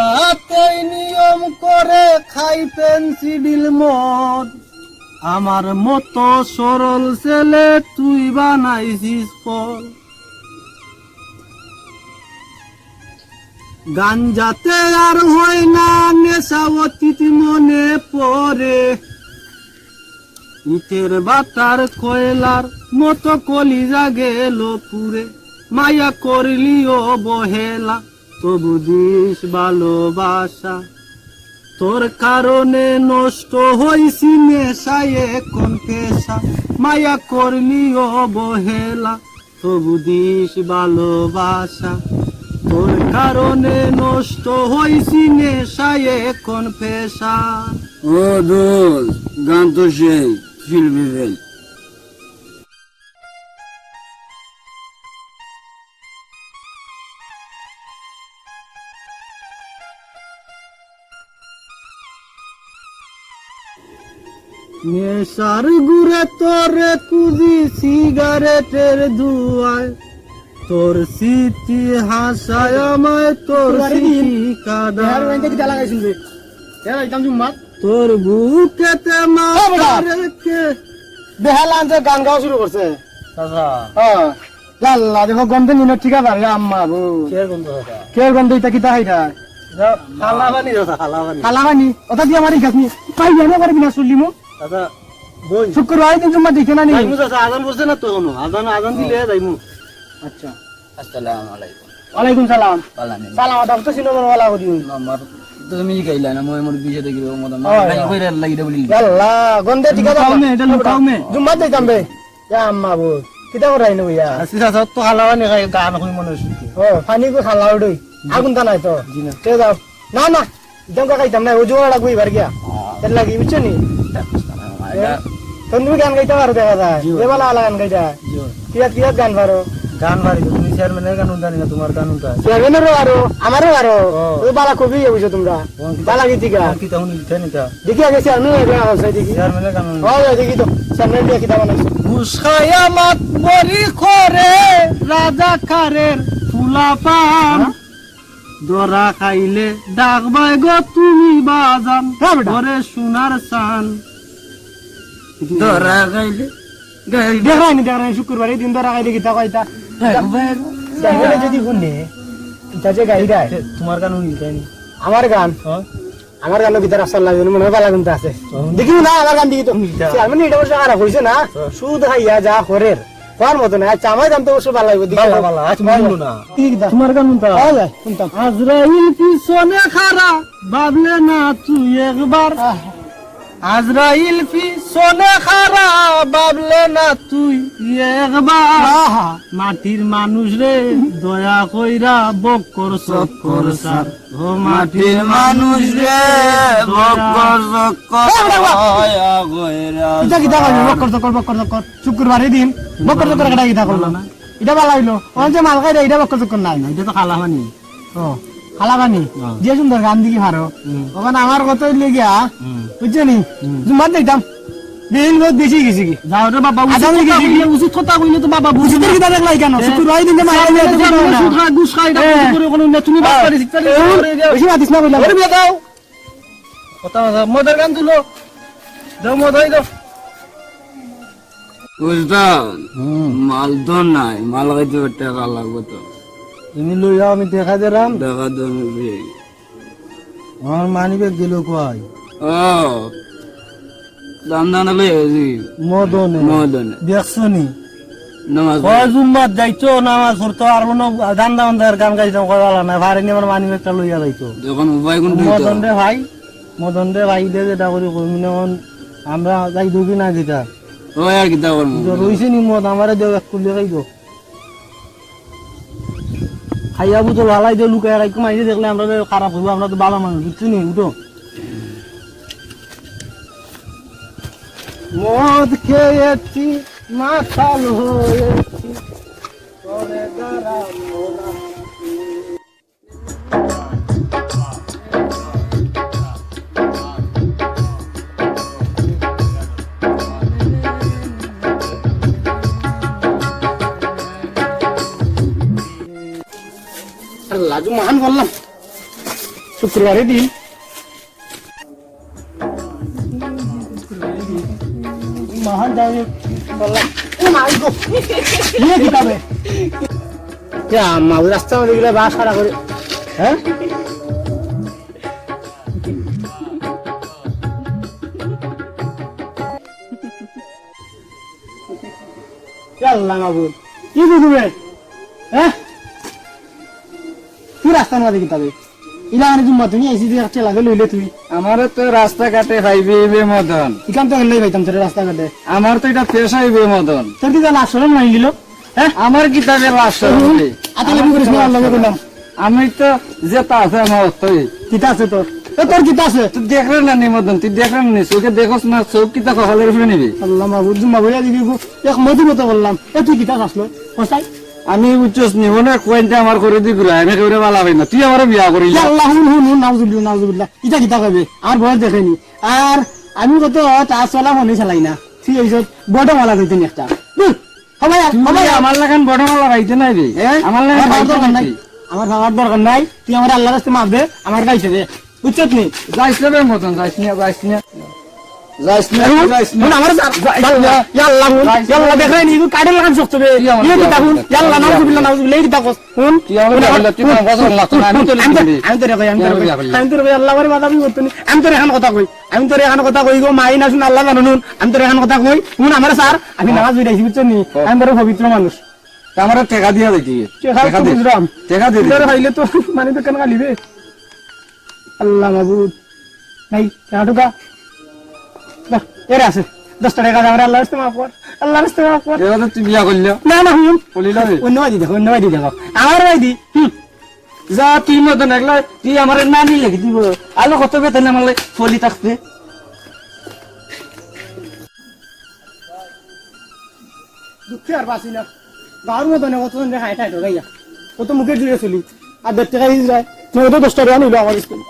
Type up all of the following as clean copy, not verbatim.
রাতেই নিয়ম করে খাই পেন্সিডিল মদ, আমার মতো সরল ছেলে তুই বানাইছিস ফল। গাঞ্জাতে আর হয় না নেশা অতীত মনে পড়ে, ইটের বাটার কয়লার মতো কলিজা গেল পুরে। মায়া করলি অবহেলা তবু দিস ভালোবাসা, তোর কারণে নষ্ট হইছি নেশায় এখন পেশা। মায়া করলি অবহেলা তবু দিস ভালোবাসা, তোর কারণে নষ্ট হইছি নেশায় এখন পেশা। ও দোল, গান তো সেই শিল্পী ফেল। নেশার গুড়ে তোরে কুদি সিগারেটের ধুয়ায়, তোর স্মৃতি হাসায় আমায় তোর স্মৃতি কাদায়। তোর বুকেতে মাথা রেখে বেহালান যে গান গাওয়া শুরু করছে। লাল্লা দেখো গন্ধ নিন ঠিক আছে আম্মা বউ কে গন্ধ এটা কিতা খাইতা হালাবানি ওটা দিয়ে আমার খাসনি পাই জানো করে কিনা শুনলি মু শুক্রবার দিন জমা দেখে না নি আজান বলছে না তো আজান আজান দিলে যাইমু। আচ্ছা আসসালামু আলাইকুম। ওয়ালাইকুম সালাম। সালাম সালাম আদব তো ছিল ওয়ালা করি আমার তুমি গাইলা না মই মোর বিয়ে দেখিব মত গাই কইরা লাগিদা বলি আল্লাহ গন্ধে ঠিক আছে কাউমে এটা লুকাউমে জুম্মা দেইতাম বে এ আম্মা বউ কিতা করাই নু ইয়া আসিস সব তো হালাওয়ানি খাই গান কই মনে হইছে। ও পানি কো হালাও দই আগুন তা নাই তো জিনা তে যাও না না জঙ্কা খাইতাম না ওজোড়া লাগবে এবার গিয়া এর লাগি বুঝছো নি তুমি গান গাইতে পারো দেখা যায় এবালা আলা গান গাইতা কিয়া কিয়া গান পারো গান পারি তুমি চেয়ারম্যানের গান জানি না তোমার গান উনতা চেয়ারম্যানেরও আরো আমারও আরো ওই বালা কবি বুঝছো তোমরা বালা গীতিকা কি তাহু নিতে নিতা দেখি আগে চেয়ারম্যানের গান আছে দেখি চেয়ারম্যানের গান ও দেখি তো চেয়ারম্যান দিয়ে কিতা বানাইছে মুসখায়া মাত বরি করে রাজা কারের ফুলা পান দরা খাইলে ডাকবাই গো তুমি বাজান ওরে সোনার চান দরা গাইলে দেখাই শুক্রবারে দিন ধরা গাইলে গীতা কয়টা যদি শুনে এটা যে গাই দেয় তোমার গান আমার গান আমার গান গীতার আসল লাগে মনে হয় পালা গুনতে আছে দেখি না আমার গান দেখি তো মানে এটা বসে খারাপ হয়েছে না সুদ খাইয়া যা হরের কোয়ার মতো না আচ্ছা আমার গান তো অবশ্য ভালো লাগবে তোমার গান শুনতাম আজরাইল পিছনে খারা ভাবলে না তুই একবার আজরাইল পিছনে খারা ভাবলে না তুই একবার মাটির মানুষ রে দয়া কইরা বক্কর চক্কর সার ও মাটির মানুষ রে বক্কর চক্কর দয়া কইরা এটা কিতা কইলো বক্কর চক্কর শুক্রবারে দিন বক্কর চক্কর কাটা কিতা করলো না এটা ভালো হইলো ওই যে মাল খাই এটা বক্কর চক্কর নাই না এটা তো খালাবানি ও খালাবানি যে সুন্দর গান দিকে পারো ওখানে আমার কথা হইলে গিয়া বুঝছো নি জুমার দেখতাম দিন বহুত বেশি গেছি কি যাও রে বাবা উচিত কথা কইলে তো বাবা বুঝিতে কি দাদা লাই কেন শুক্রবার দিন মারা নিয়ে তো সুদ খাই ঘুষ খাই এটা করে কোন তুমি বাপ পারি শিক্ষা বেশি মাতিস না কইলা ওরে বিয়া দাও কথা মদের গান তুলো দাও মদ হই দাও বুঝতাম মাল তো নাই মাল খাইতে টাকা লাগবে তো তুমি লই যাও আমি দেখা দিলাম টাকা তো আমার মানি ব্যাগ দিল কই ও দাম দানা লই আছি মদনে দেখছো নি নামাজ কয় জুম্মাত যাইতো নামাজ পড়তো আর মনে গান দান্দার গান গাইতাম কয় বালা না ভারে নি আমার মানি ব্যাগটা লইয়া যাইতো যখন উপায় কোন মদন রে ভাই দে যেটা করি কইমি নন আমরা যাই দুবি না দিতা ও আর কি দাও রইছে নি মদ আমারে দেও এক কুলি খাইতো খাইয়া বুঝো লালাই দিয়ে লুকায় রাখি মাইছে দেখলে আমরা খারাপ হইব আমরা তো ভালো মানুষ বুঝছি নি উঠো মদ খেয়েছি মাতাল হয়েছি লাজু মহান বললাম শুক্রবারে দিন মহান দাবি বললাম ও মাই গো নিয়ে কিতাবে রাস্তা মধ্যে গেলে বাস খাড়া করে হ্যাঁ আল্লাহ মাহবুব কি বুঝবে হ্যাঁ তুই রাস্তার মধ্যে কিতাবে ইলাকানে জুম্মা তুমি এসি দিয়ে চলা গেল লইলে তুই আমারও তো রাস্তা কাটে খাইবে মদন ইকাম তো গেলেই পাইতাম তোর রাস্তা ঘাটে আমার তো এটা পেশ হইবে মদন তোর কি তাহলে আসলে নাই দিল হ্যাঁ আমার কিতাবে লাশ আতালে কি করিস না আল্লাহ বললাম আমি তো যেটা আছে আমার অর্থই কিতা আছে তোর তোর কিতা আছে তুই দেখলেন না নিমদন তুই দেখলেন নি চোখে দেখোস না চোখ কিতা কপালের উপরে নিবি আল্লাহ মাহবুব জুম্মা বইয়া দিবি এক মধু মতো বললাম তুই কিতা আসলো কোথায় আমি বুঝছস নি মনে কোয়েন্টে আমার করে দি ঘুরা আমি করে বালা ভাই না তুই আমার বিয়া করিস আল্লাহ হুন হুন হুন নাউজুবিল্লাহ নাউজুবিল্লাহ কিতা কিতা কইবে আর বয়স দেখেনি আর আমি কত তা চলা মনে চালাই না ঠিক আছে বড় মালা কইতেন একটা সবাই সবাই আমার লাগান বড় মালা রাইতে নাই রে আমার লাগান দরকার নাই আমার ভাঙার দরকার নাই তুই আমার আল্লাহর রাস্তায় মাপ দে আমার গাইছে দে বুঝছত নি যাইস না মতন যাইস না যাইস না যাইস না যাইস না আমার আল্লাহ আল্লাহ দেখাই নি কাটে লাগান শক্ত বে ইয়ে কি তাহুন আল্লাহ নাউজুবিল্লাহ নাউজুবিল্লাহ এই কি তাকস হুন তুই আমার বললা তুই আমার কথা লাগতো না আমি তো আমি তো রে কই আমি তো রে আল্লাহ করে মাথা বি করতনি আমি তো এখন কথা কই গো মাই না শুন আল্লাহ জানুন আমি তো এখন কথা কই হুন আমার স্যার আমি নামাজ পড়াইছি বুঝছ নি আমি বড় পবিত্র মানুষ আমার টাকা দিয়া দিতি টাকা দে বুঝরাম টাকা দে তোর হইলে তো মানে তো কেন গালিবে আল্লাহ মাবুদ নাই টাকা ঢুকা এর আছে 10 টাকা আমরা আল্লাহর রাস্তায় মাফ কর আল্লাহর রাস্তায় মাফ কর এবার তুই বিয়া করলি না না হুন বলিলা রে অন্য ভাই দেখো আমার ভাই দি যা তুই মতন একলা তুই আমার নানি লেখি দিব আলো কত বেতন আমার ফলি থাকতে দুঃখে আর বাসি না গাঁর মতন কত হাই ঠাই ঢোকাইয়া কত মুখের জুড়ে চলি আর 10 টাকা দিয়ে যায় নয়তো 10 টাকা নিল আমার স্কুল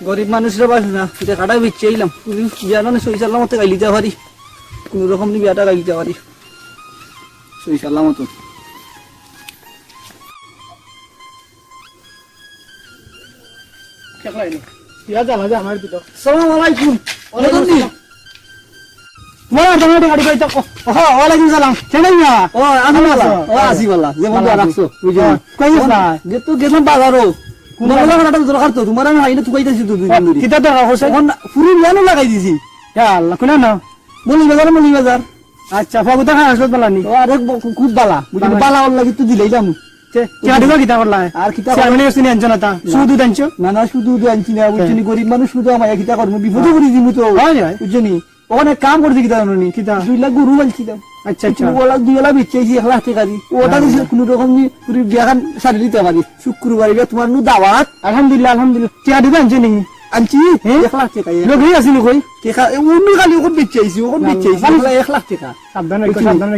গরিব মানুষরা বাস না এটা কাটা বিচ্ছে এলাম বিয়াটা সই সাল্লামতে গাইলি যা পারি কোন রকম নি বিয়াটা গাইলি যা পারি সই সাল্লামত আমার পিতা সালাম আলাইকুম গাড়ি পাইতো ওয়ালাইকুম সালাম চেনাই না ও আমি বলা ও আসি বলা যে বন্ধু রাখছো বুঝছো কই না যে তো গেলাম বাজারও কোনগুলো কাটা দরকার তো তোমার আমি আইনে তুকাইতাছি তো দুই দিন ধরে কিতা দরকার হইছে এখন পুরো বিয়ানো লাগাই দিছি ইয়া আল্লাহ কোনা না মলি বাজার আচ্ছা ফাগুতা খান আসল বালানি ও আরে খুব বালা বুঝলি বালা ওর লাগি তো দিলাইলাম চাড়িবা কিতা করলা আর কিতা চেয়ারম্যান এসে নিয়ে না তা শুধু দাঞ্চো না না শুধু আনছি না বুঝছি গরিব মানুষ শুধু আমার কিতা করবো বিপদে পড়ি দিমু তো হয় হয় বুঝছি ওখানে কাম করছি কিতা জানি কিতা 2 লাখ গরু আনছিলাম আচ্ছা আচ্ছা ওলা 2 লাখ বেচেছি 1 লাখ টাকা দি ওটা দিছিল কোন রকম নি পুরো বিয়াখান সারি দিতে পারি শুক্রবার তোমার নু দাওয়াত আলহামদুলিল্লাহ চেয়ারি দাঞ্চো নি আনছি 1 লাখ টাকা লোক হই আসিনি কই টাকা অন্য খালি ওখান বেচেছি 1 লাখ টাকা সাবধান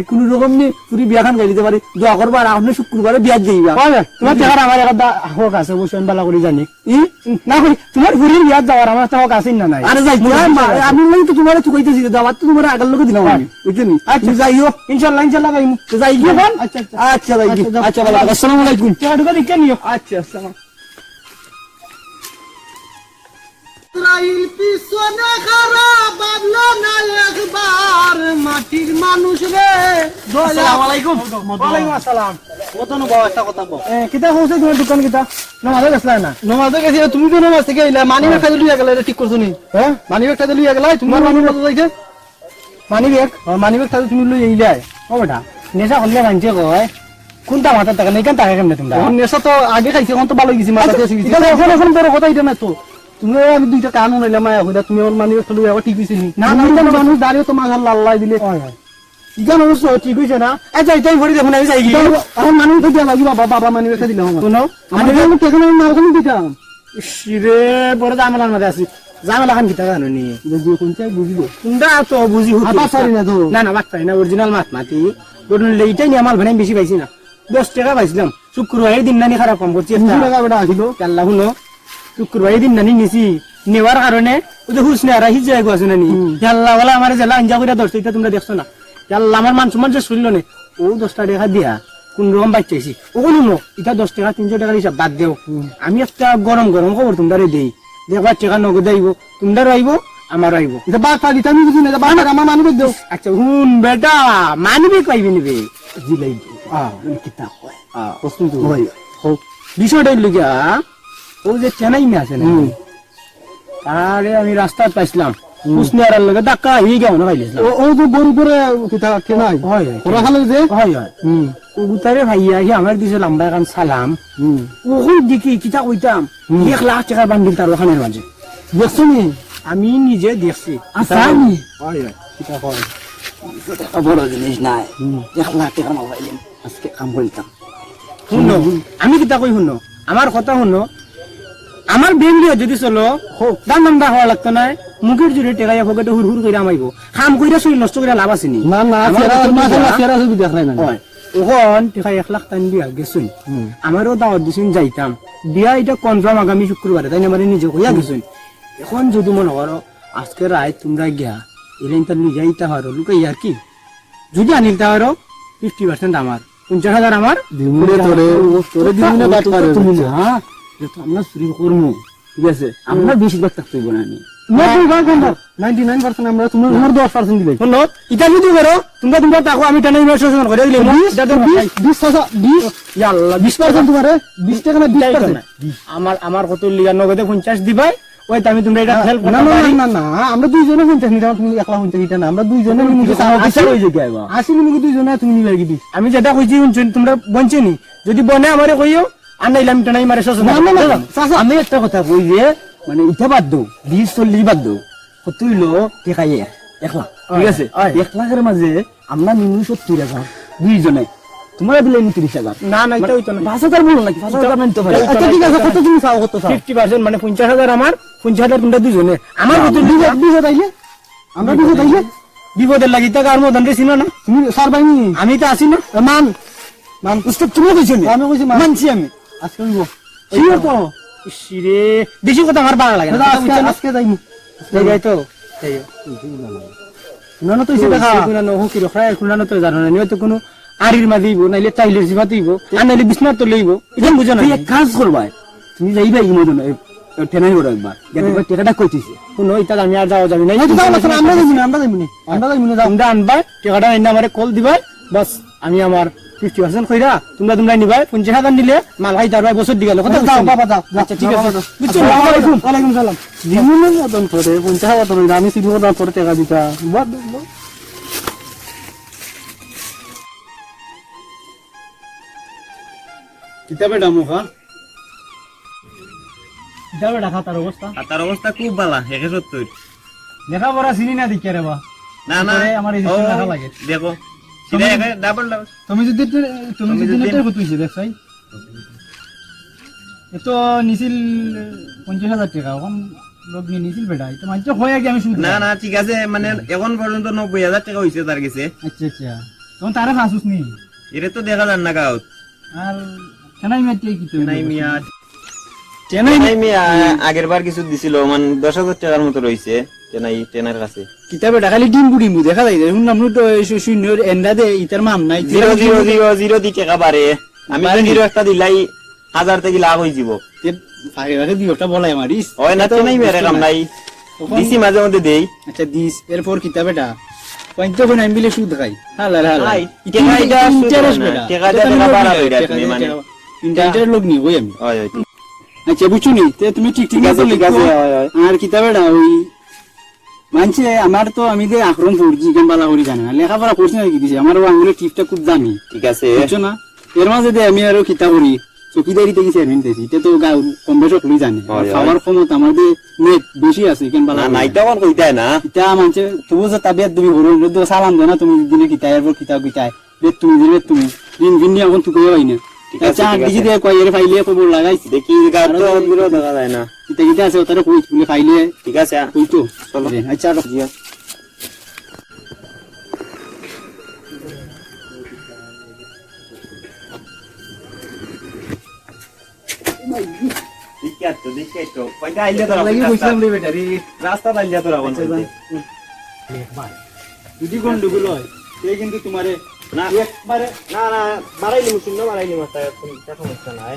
কোন রকম নি পুরো বিয়াখান গাই দিতে পারি দোয়া করবা আর আপনি শুক্রবারে বিয়া যাইবা তোমার টাকা আমার একটা হক আছে বসেন বালা করে জানি না কই তোমার ঘুরির বিয়া যাওয়ার আমার তো হক আছে না নাই আরে যাই আমি নাই তো তোমার চুকাইতেছি দাওয়াত তো তোমার আগের লোকে দিলাম আমি বুঝলি আচ্ছা যাইও ইনশাআল্লাহ গাইমু যাই গিয়ে বল আচ্ছা আচ্ছা যাই আচ্ছা ভালো আসসালামু আলাইকুম টাকা ঢুকা দেখে নিও আচ্ছা আসসালাম ইসরাইল পিছনে খারাপ বাবলো না একবার মাটির মানুষ রে আসসালামু আলাইকুম ওয়ালাইকুম আসসালাম কত নো বাবা একটা কথা বল কিতা হইছে তোমার দোকান কিতা নামাজে গেছলা না নমাজে গেছি তুমি তো নমাজ থেকে আইলা মানি ব্যাগটা লইয়া গেলা এটা ঠিক করছো নি হ্যাঁ মানি ব্যাগটা লইয়া গেলা তোমার মানি ব্যাগ যাইছে মানি ব্যাগ মানি ব্যাগটা তুমি লই আইলাই ও বেটা নেশা করলে মানছে কয় কোনটা মাথার টাকা নেই কেন টাকা কেমনে তোমরা এখন নেশা তো আগে খাইছে এখন তো ভালো গেছি মাথাতে এসে গেছি এখন বড় কথা এটা না তো তুমি আমি দুইটা কান উনাইলাম মায়া হইলা তুমি আমার মানি ব্যাগটা লইয়া আবার ঠিক হইছে নি না মানুষ দাঁড়িয়ে তো মাগার লাল্লাই দিলে ইগান অবশ্য ঠিক হইছে না আচ্ছা এটাই ভরি দেখুন আমি যাই এখন মানুষ তো দিয়া লাগি বাবা মানি ব্যাগটা দিলাম শুনো আমি আমি টেকা না ওখানে দিতাম রে বড় জামেলার মধ্যে আছি জামেলা খান কিতা জানো নি বুঝি কোনটা বুঝিব তোমরা তো বুঝি আতা পারি না তো না মাত পাই না অরিজিনাল মাত মাতি গডন লেইটাই নি আমার ভাই বেশি পাইছি না 10 টাকা পাইছিলাম শুক্রবারের দিন নানি খারাপ কম করছি 2 টাকা বেটা আসিল আল্লাহ শুনো শুক্রবারের দিন নানি নিছি নেওয়ার কারণে ওই যে হুসনে আর হিজ যায় গো নানি আল্লাহ বলা আমার জেলা আঞ্জা কইরা ধরছে এটা তোমরা দেখছো না আল্লাহ আমার মান সম্মান যে শুনলো না ও 10 টাকা দিয়া কোন রকম বাচ্চাইছি ওগুলো শুনো এটা 10 টাকা 300 টাকার হিসাব বাদ দেও আমি একটা গরম গরম খবর তোমরা দেই দেখবা টাকা নগদ আইব তোমরা আইব আমার আইব এটা বাদ পা দিতে আমি বুঝি না বাদ আমার মানবে দেও আচ্ছা হুন বেটা মানবি কইবি নিবে জিলাই কিতাব কয় প্রশ্ন তো ওই বিষয়টা লিখা ও যে চেন্নাই মে আছে না তাহলে আমি রাস্তা পাইছিলাম কুসনিয়ার লগে ধাক্কা হয়ে গেল না ভাইলে ও ও তো বড় করে কিতাব কেনাই হয় ওরা খালে যে হয় হয় উতারে ভাইয়া কি আমার দিছে লম্বা এখন সালাম ওই দেখি কিতা কইতাম 1 লাখ টাকা বান্ডিল তার ওখানের মাঝে দেখছো নি আমি নিজে দেখছি আচ্ছা আমি হয় হয় কিতা হয় বড় জিনিস নাই 1 লাখ টাকা মাল পাইলেন আজকে কাম করতাম শুনো আমি কিতা কই শুনো আমার কথা শুনো আমার বেম লিয়ে যদি চলো দাম দাম দা হওয়া লাগতো না মুখের জুড়ে টেকাইয়া পকেটে হুর হুর করে আমাইব খাম কইরা শরীর নষ্ট করে লাভ আছে নি না না আমার ফেরা তো মাথা বুঝা। ফেরা ছবি দেখ নাই না হয় ওখন টেকা 1 লাখ টান দিয়া গেছুন আমারও দাওয়াত দিছুন যাইতাম বিয়া এটা কনফার্ম আগামী শুক্রবারে তাই না মানে নিজে কইয়া গেছুন এখন যদি মনে করো আজকে রাত তোমরা গিয়া এলেন তার নিজে আইতা হারো লুকাই আর কি যদি আনিলতা হারো 50% আমার 50,000 আমার দিমুনে তোরে তোরে দিমুনে বাট পারে তুমি না যেহেতু আমরা চুরি করবো ঠিক আছে আমরা বেশিরভাগ থাকতে না নি 99% আমরা তোমার 10% দিবে শোনো ইটা যদি করো তোমরা তোমরা টাকা আমি টানা ইনভেস্টমেন্ট করে দিলে 20 আল্লাহ 20% তোমারে 20 টাকা না 20% আমার কত লিগা নগদে 50 দিবাই ওই আমি তোমরা এটা হেল্প না না না না আমরা দুইজনে 50 নিতাম তুমি একলা 50 নিতা না আমরা দুইজনে মিলে আসি মিলে দুইজনে তুমি নিবে কি আমি যেটা কইছি শুনছেন তোমরা বঞ্চেনি যদি বনে আমারে কইও আর নাইলাম টানাই মারে সস না না না আমি একটা কথা কই যে মানে ইটা বাদ দাও 20-40 বাদ দাও কত হইলো টেকাই 1 লাখ ঠিক আছে 1 লাখের মাঝে আমরা নিমু 70,000 দুইজনে তোমরা দিলে 30,000 না না এটা হইতো না 5,000 বলো নাকি 5,000 মানতে পারে আচ্ছা ঠিক আছে কত তুমি চাও কত চাও 50% মানে 50,000 আমার 50,000 তোমরা দুইজনে আমার কত বিজে তাইলে আমরা বিজে তাইলে বিপদের লাগি টাকা আর মদন রেছিনা না তুমি স্যার বাইনি আমি তো আসি না মান মান উস্তাদ তুমি কইছো নি আমি কইছি মানছি আমি আজকে হইব শিওর তো ইসিরে বেশি কথা আমার ভালো লাগে না আজকে আজকে যাইনি যাই তো না না তুই সেটা খা কোন না হো কি রখা কোন না তো জানো না নিও তো কোনো আরির মা দিব নাইলে চাইলের জিবা দিব আর নাইলে বিছনার তো লইব এটা বুঝো না তুই এক কাজ করবা তুমি যাইবা এই মদন টেনাই ওরা একবার দেখবা টাকাটা কইতিছে শুনো এটা আমি আর যাওয়া যাবে না এই তো যাও না আমরা যাইনি আমরা যাইনি আমরা যাইনি যাও তোমরা আনবা টাকাটা এনে আমারে কল দিবা বাস আমি আমার 50% কইরা তোমরা নিবা 50,000 নিলে মাল ভাই তার ভাই বছর দিগালো কথা যাও বাবা যাও আচ্ছা ঠিক আছে বুঝছো আসসালামু আলাইকুম ওয়ালাইকুম সালাম জীবনের মতন করে 50,000 টাকা আমি সিদ্ধ করে তোর টাকা দিতা বাদ কিতাবে দাম খা যাবে ঢাকা তার অবস্থা তার অবস্থা খুব ভালো 170 দেখা বড় চিনি না দিকে রে বা না না তারপরে আমার এই ও, জিনিসটা ভালো লাগে। দেখো সিধা একে ডাবল ডাবল তুমি যদি তুমি যদি নেটের কতুইছে দেখছাই এতো নিছিল 50,000 টাকা এখন লোক নিয়ে নিছিল বেটা এটা মানছে হয় আগে আমি শুনতে না না ঠিক আছে মানে এখন পর্যন্ত 90,000 টাকা হইছে তার কাছে আচ্ছা আচ্ছা তখন তারা ফাসুস নি এটা তো দেখা যান না গাও আর কেনাই মেটে কি তুই নাই মিয়া চেনাই নাই মিয়া আগের বার কিছু দিছিল মানে 10,000 টাকার মতো রইছে চেনাই টেনার কাছে কিতাবে খালি ডিম্বু ডিম্বু দেখা যায় শুনলাম তো শূন্য এন্ডা দে ইতার মান নাই 0 দি টাকা বাড়ে আমি তো 0 একটা দিলাই 1000 থেকে লাভ হই যাব ভাগে ভাগে দিওটা বলাই মারিস হয় না তো নাই মেরে কাম নাই দিছি মাঝে মধ্যে দেই আচ্ছা দিস এরপর কিতাবেটা পঞ্চবন আমি বিলে সুদ খাই হালা হালা হাই, টাকা এটা সুদ হয় না, টাকা এটা টাকা বাড়াবে এটা তুমি মানে। ইন্টারনেটের লোক নি ওই আমি হয় হয় আচ্ছা বুঝছো নি তে তুমি ঠিক ঠিক ঠিক আছে আছে ঠিক আছে হয় হয় আর কিতাবেটা ওই মানছে আমার তো আমি যে আক্রমণ করছি কেন বালা করি জানি না লেখাপড়া করছি না কি দিছে আমার আঙুলের টিপটা খুব দামি ঠিক আছে বুঝছো না এর মাঝে দিয়ে আমি আরো কিতাব করি চকিদারিতে গেছি আমি দিয়েছি এটা তো কম বেশ করি জানে হয়, হয়। খাওয়ার ক্ষমতা আমাদের নেট বেশি আছে কেন বালা না করি নাইটা কোন কইতাই না কিতা মানছে তবু যে তাবিয়াত তুমি হরো তো সালাম দেনা তুমি দিনে কিতা এরপর কিতা কিতায় বেত তুমি দিনে তুমি দিন দিন নিয়ে এখন তুই কই না ঠিক আছে, চা ঠিক আছে। দিছি দে কই এর ফাইলে কবর লাগাইছি দেখি গাত তো দূরে দেখা যায় না কিতা কিতা আছে ওটারে কই তুমি ফাইলে ঠিক আছে কই তো চলো। আচ্ছা জিয়া দিকে তো পয়সা আইলে তো লাগি কইছিলাম রে বেটা রে রাস্তা আইলে তো রাবণ যদি গন্ডগোল হয় সে কিন্তু তোমারে না একবারে না না বাড়াইলি মুশকিল না বাড়াইলি মাথা সমস্যা নাই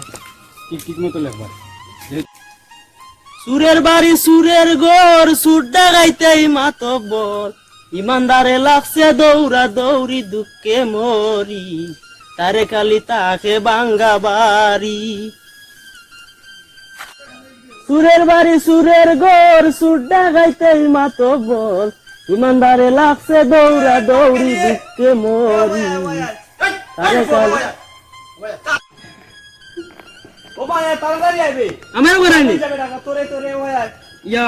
ঠিক মতো লেখবার সুরের বাড়ি সুরের ঘর সুরডা গাইতেই মাতব্বর ইমানদারে লাগছে দৌড়া দৌড়ি দুঃখে মরি তারে কালি তাকে বাঙ্গা বাড়ি সুরের বাড়ি সুরের ঘর সুরডা গাইতেই মাতব্বর ইমানদারে লাগছে দৌড়া দৌড়ি দুঃখে মরি তারে কালি ও ভাই তাড়াতাড়ি আইবে আমার বাড়াইনি যাবে টাকা তোরে তোরে ওই আয় ইয়া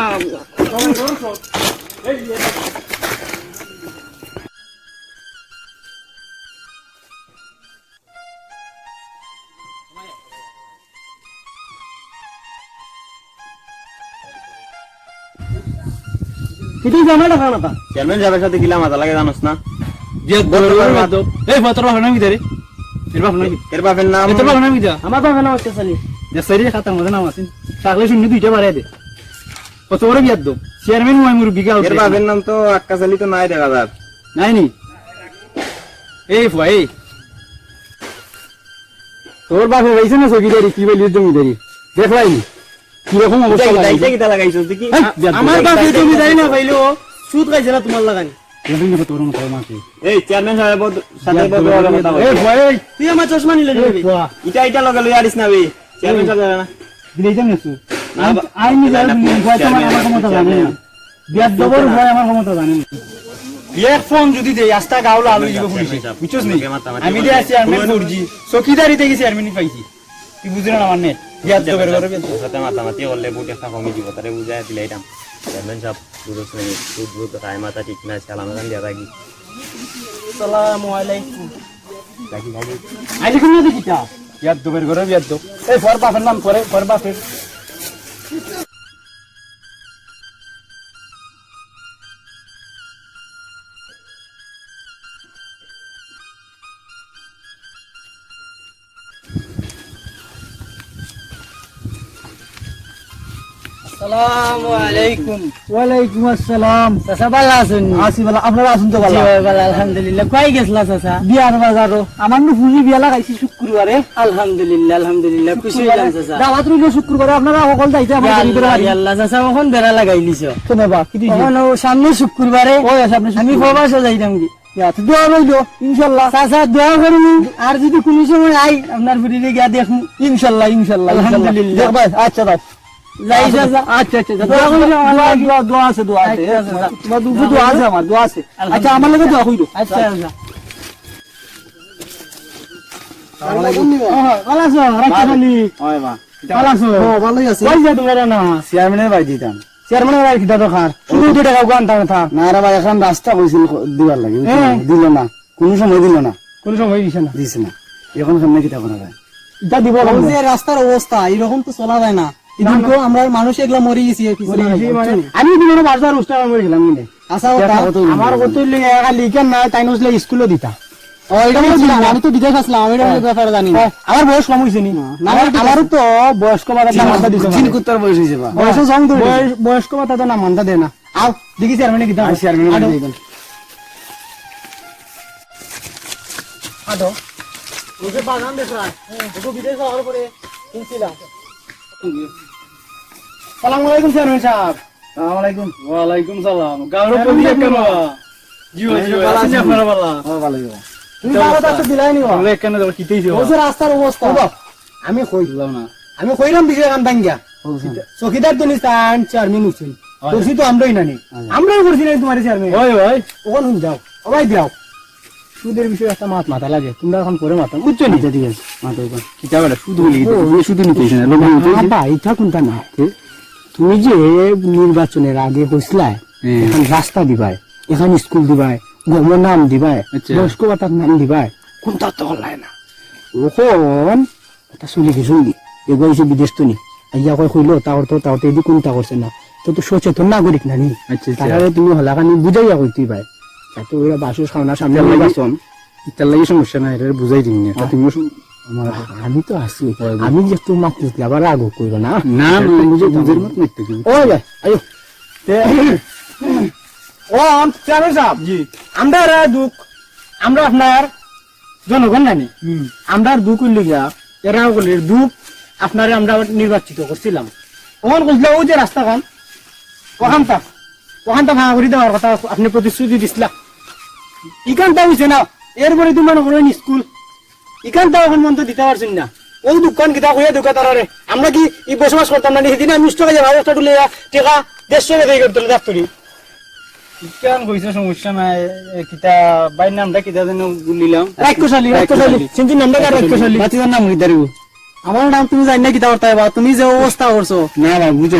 কিন্তু জামাটা খানা তা চেয়ারম্যান সাহেবের সাথে গিলা মাথা লাগে জানোস না যে এই ফতর বাপ নামি দেরে এর বাপ নামি এর বাপের নাম এর বাপ নামি যা আমার বাবা নাম হচ্ছে সালি যে সাইরে খাতার মধ্যে নাম আছে তাহলে শুনি দুইটা বাড়াই দে কত বড় বিয়াদ দো চেয়ারম্যান মই মুরগি গাও এর বাপের নাম তো আক্কাশালি তো নাই দেখা যাক নাই নি এই ফুয়া এই তোর বাপে হইছে না চকিদারি কি বলি জমিদারি দেখলাই কি রকম অবস্থা দাইতে কিটা লাগাইছস দেখি আমার বাবা তুমি জানি না পাইলো সুদ খাইছে না তোমার লাগানি তোর মতো মাকে এই চেয়ারম্যান সাহেবের সাথে বড় বড় কথা এই বল ফুয়া এই তুই আমার চশমা নিলে যাবি ফুয়া এটা লগে লই আরিস না বে চেয়ারম্যান সাহেব না দিলে যাম নেছু না, আই নি যাই না, ফুয়া তোমার আমার ক্ষমতা জানে না বিয়াদ দবর ফুয়া আমার ক্ষমতা জানে না এক ফোন যদি দেই আস্তা গাওলা আলু দিব পুলিশে বুঝছস নি আমি দিয়ে আসি চেয়ারম্যান ফুরজি চকিদারি থেকে চেয়ারম্যান পাইছি তুই বুঝছ না আমার নে বিয়াদ দবর করে সাথে মাতামাতি করলে বুট একটা কমি দিব তারে বুঝাই দিলাইতাম চেয়ারম্যান সাহেব পুরো শ্রেণী সুদ বুট রায় মাথা ঠিক না সালাম গান দিয়া রাখি আসসালামু আলাইকুম রাখি রাখি আইলি কোন দেখিতা বিয়াদ দবর করে বিয়াদ দব এই ফর বাপের নাম করে ফর বাপের আসসালামু আলাইকুম ওয়ালাইকুম আসসালাম চাচা ভালো আছেন আসি বালা আপনারা আসুন তো বালা ভালো আলহামদুলিল্লাহ কই গেছলা চাচা বিয়ার বাজারও আমার নু ফুজি বিয়া লাগাইছি শুক্রবারে আলহামদুলিল্লাহ আলহামদুলিল্লাহ খুশি হইলাম চাচা দাওয়াত রইল শুক্রবারে আপনারা সকল যাইতে আমার বাড়ি করে বাড়ি আল্লাহ চাচা এখন বেড়া লাগাই লিছো শোনো বা কি দিছি এখন সামনে শুক্রবারে ওই আছে আপনি আমি প্রবাসে যাইতাম কি ইয়াতে দোয়া রইল ইনশাআল্লাহ চাচা দোয়া করুন আর যদি কোনো সময় আই আপনার বাড়িতে গিয়া দেখুন ইনশাআল্লাহ ইনশাআল্লাহ আলহামদুলিল্লাহ। দেখ ভাই আচ্ছা দাও যাই চাচা আচ্ছা আচ্ছা দোয়া কইলো আমার দোয়া আছে দোয়া আছে আচ্ছা, আচ্ছা। তোমার দুটো দোয়া আছে আমার দোয়া আছে আচ্ছা আমার লাগে দোয়া কইরো আচ্ছা আচ্ছা ভালো আছো রাখছালি ওই মা ভালো আছো ভালোই আছে কই যা তোমরা না চেয়ারম্যানের বাড়ি দিতাম চেয়ারম্যানের বাড়ি কিটা দরকার শুধু 2 টাকা গান থা না রে ভাই এখন রাস্তা কইছিল দিবার লাগে হ্যাঁ। দিল না কোনো সময় দিল না কোন সময় দিছে না দিছে না এখন সামনে কিতা করা যায় এটা দিব যে রাস্তার অবস্থা এরকম তো চলা যায় না কিন্তু আমরা মানুষ এগুলা মরে গেছি আমি দিন বাজার উস্তাদ মরে গেলাম কিন্তু আশা আমার কত লিখেন না তাই নসলে স্কুলে দিতা আমি তো বিদেশ আসলাম আমি এটার ব্যাপারে জানি না আমার বয়স কম হয়েছে নি আমারও তো বয়স্ক ভাতা নামান্তা দিছে চিনকুত্তর বয়স হয়েছে বা বয়স সং তো বয়স্ক ভাতা তো নামান্তা দেয় না আও দেখি চেয়ারম্যানে কিতা চেয়ারম্যান আদো ওকে বাগান দেখ রাখ ওকে বিদেশ যাওয়ার পরে কিনছিলাম সালাম আলাইকুম চেয়ারম্যান সাহেব আসসালামু আলাইকুম ওয়ালাইকুম সালাম গাওর পরি কেন জিও জিও আসেন আপনারা বালা ভালো তুমি ভালো আছো দিলাই নি আমরা কেন যাব কিতেইছো ওই যে রাস্তার অবস্থা আমি কইলাম না আমি কইলাম বিষয় কান ভাঙ্গিয়া চকিদার তো নিস্তান চেয়ারম্যান উঠছেন করছি তো আমরাই নানি আমরাই করছি না তোমার চেয়ারম্যান ওই ভাই ওখান শুন যাও ওই দিও সুদের বিষয়ে একটা মাথা লাগে তোমরা এখন পরে মাথা বুঝছো নি ঠিক আছে মাথা উপর কিতা বলে শুধু বলি শুধু নিতেছ না লোক বাবা এটা কোনটা না তুমি যে নির্বাচনের আগে কইছিলা এখন রাস্তা দিবাই এখন স্কুল দিবাই গমের নাম দিবাই আচ্ছা। বয়স্ক ভাতার নাম দিবাই কোনটা তো হলাই না ওখন এটা শুনি কি শুনি এগো হইছে বিদেশ তো নি আইয়া কই কইলো তাও এদি কোনটা করছে না তো সচেতন নাগরিক না নি আচ্ছা আচ্ছা তাহলে তুমি হলাকানি বুঝাইয়া কইতে পাই তাতে ওরা বাসু খাওয়ানোর সামনে নির্বাচন ইতার লাগি সমস্যা নাই এটা বুঝাই দিন না তুমি আমার আমি তো আছি আমি যে একটু মাত্র আবার আগো কইব না না বুঝে বুঝের মত নিতে কি ও ভাই আয়ো ও চেয়ারম্যান সাহেব জি আমরা দুঃখ আমরা আপনার জনগণ নানি আমরা দুঃখ করলি গিয়া এরা বলে দুঃখ আপনারে আমরা নির্বাচিত করছিলাম ওখান কইছিল ওই যে রাস্তাখান ওখানটা ভাঙা করে দেওয়ার কথা আপনি প্রতিশ্রুতি দিছিলা ইখানটা হয়েছে না এরপরে তুমি মনে করেন স্কুল ইখানটা এখন মন তো দিতে পারছেন না ওই দোকান কিতা কইয়া দোকানদারে আমরা কি এই বসবাস করতাম না সেদিন আমি 20 টাকা যে ব্যবস্থা তুলে টাকা 150 টাকা দিয়ে করতাম ডাক্তারি কেন কইছে সমস্যা নাই কিতা বাইর নামটা কিতা যেন বলিলাম রাক্ষসালী চিন্তির নামটা কার রাক্ষসালী বাতিদার নাম কি দাঁড়িয়ে আমার নাম তুমি জানি না কিতা করতে বা তুমি যে অবস্থা করছো না না বুঝে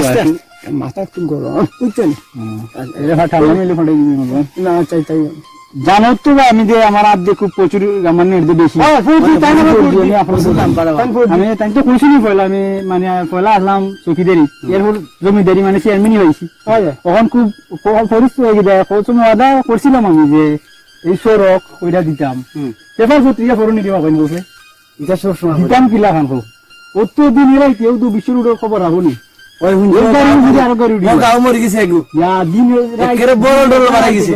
মাথা একটু গরম বুঝছেন ঠান্ডা মিলে ফটে না চাই তাই জানো তো আমি যে আমার আব্দে খুব প্রচুর আমার নেট বেশি আমি তাই তো কইছিনি পয়লা আমি মানে পয়লা আসলাম চকিদারি এরপর জমিদারি মানে চেয়ারম্যানই হয়েছি তখন খুব পরিস্থিতি হয়ে গেছে প্রথম ওয়াদা করছিলাম আমি যে এই সড়ক ওইটা দিতাম পেপার পত্রিকা ফোরন নিতে পাবেন বসে এটা সব সময় দিতাম কিলা খান হোক অত দিন এরাই কেউ তো বিশ্বের উঠে খবর রাখুনি আরো গাড়ি গাও মরে গেছে এগু দিন বড় ডল মারা গেছে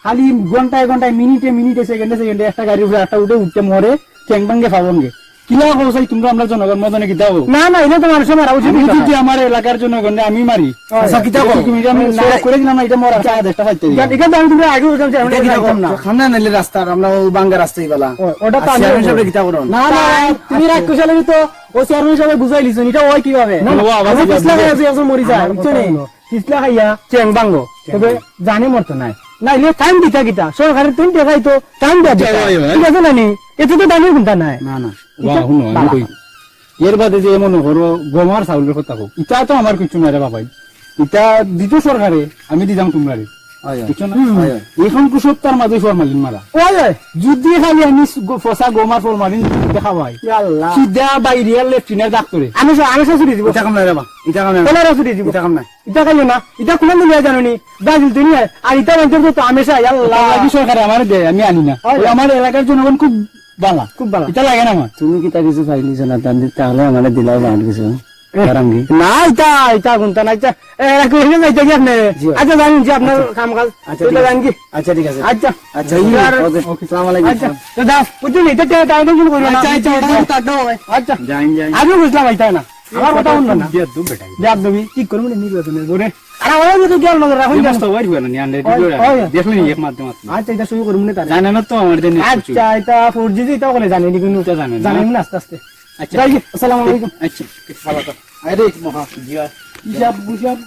খালি ঘন্টায় মিনিটে সেকেন্ডে একটা গাড়ি উপরে একটা উঠে উঠতে মরে ঠ্যাং ভাঙ্গে ফাবনগে কিলা হসাই তোমরা আমরা জনগণ মদনে কিতা হবো না না এটা তো মানুষের মারা উচিত আমি যদি আমার এলাকার জনগণে আমি মারি আচ্ছা, কিতা করো? তুমি আমি করে দিলাম না এটা মরা দেশটা পাইতে এখানে আমি তুমি আগে বলছিলাম যে আমরা এটা এটা কম না। খানা নাইলে রাস্তা আমরা বাঙ্গা রাস্তাই বলা ওটা তো আমি হিসাবে কিতা করো না না তুমি রাক্ষসালে তো ও চেয়ারম্যান হিসাবে বুঝাই লিছো এটা ওই কিভাবে পিছলা খাইয়া যে একজন মরি যায় বুঝছো নি পিছলা খাইয়া চেং বাঙ্গো তবে জানে মরতো নাই নাইলে টাইম দিতা কিতা সরকারের তুমি দেখাই তো টাইম দিয়া দিতা ঠিক আছে না নি এতে তো দামের চিন্তা নাই না না এর বাদে যে মনে করো গমার চাউলের কথা হোক ইটা তো আমার কিছু নাই রে বাবাই ইটা দিত সরকারে আমি দিতাম তোমরা বুঝছো না এখন কুসত্তার মাঝে ফরমালিন মারা যদি খালি আমি ফসা গমার ফরমালিন দেখা পাই আল্লাহ সিধা বাইরে লেফটিনের ডাক্তারে আমি ছুটি দিব এটা কাম নাই রে বা এটা কাম নাই তোলারা ছুটি দিব এটা কাম নাই এটা খাইও না এটা কোন দিন জানো নি ব্রাজিল দুনিয়া আর এটা অন্তর তো আমেশা আল্লাহ লাগি সরকারে আমার দেয় আমি আনি না ওই আমার এলাকার জনগণ খুব বালা খুব ভালো এটা লাগে না আমার তুমি কি তা কিছু পাইলিছ না তাহলে আমার দিলাও ভালো কিছু না এটা গুনতা না এটা কইলে যাইতে কি আপনি আচ্ছা জানেন যে আপনার কাম কাজ এটা জানেন কি আচ্ছা ঠিক আছে আচ্ছা আচ্ছা ওকে আসসালামু আলাইকুম আচ্ছা তো দাও বুঝুন এটা টেনশন করো না আচ্ছা আচ্ছা আচ্ছা যাইন যাইন আমি বুঝলাম এটা না আমার কথা শুনুন না দিয়া দু বেটা দেখ দেবি কি করব না নির্বাচনের পরে আর আমার তো গেল নজর রাখুন মস্ত ওয়াই হলো না আন্ডে দেখলি এক মাধ্যম আচ্ছা এটা শুরু করব না তার জানে না তো আমার দেন আচ্ছা এটা 4G এটা বলে জানেন কিন্তু এটা জানেন না। জানেন না আস্তে আস্তে আচ্ছা যাই আসসালামু আলাইকুম আচ্ছা ভালো তো আরে মহা জিয়া হিসাব বুঝাব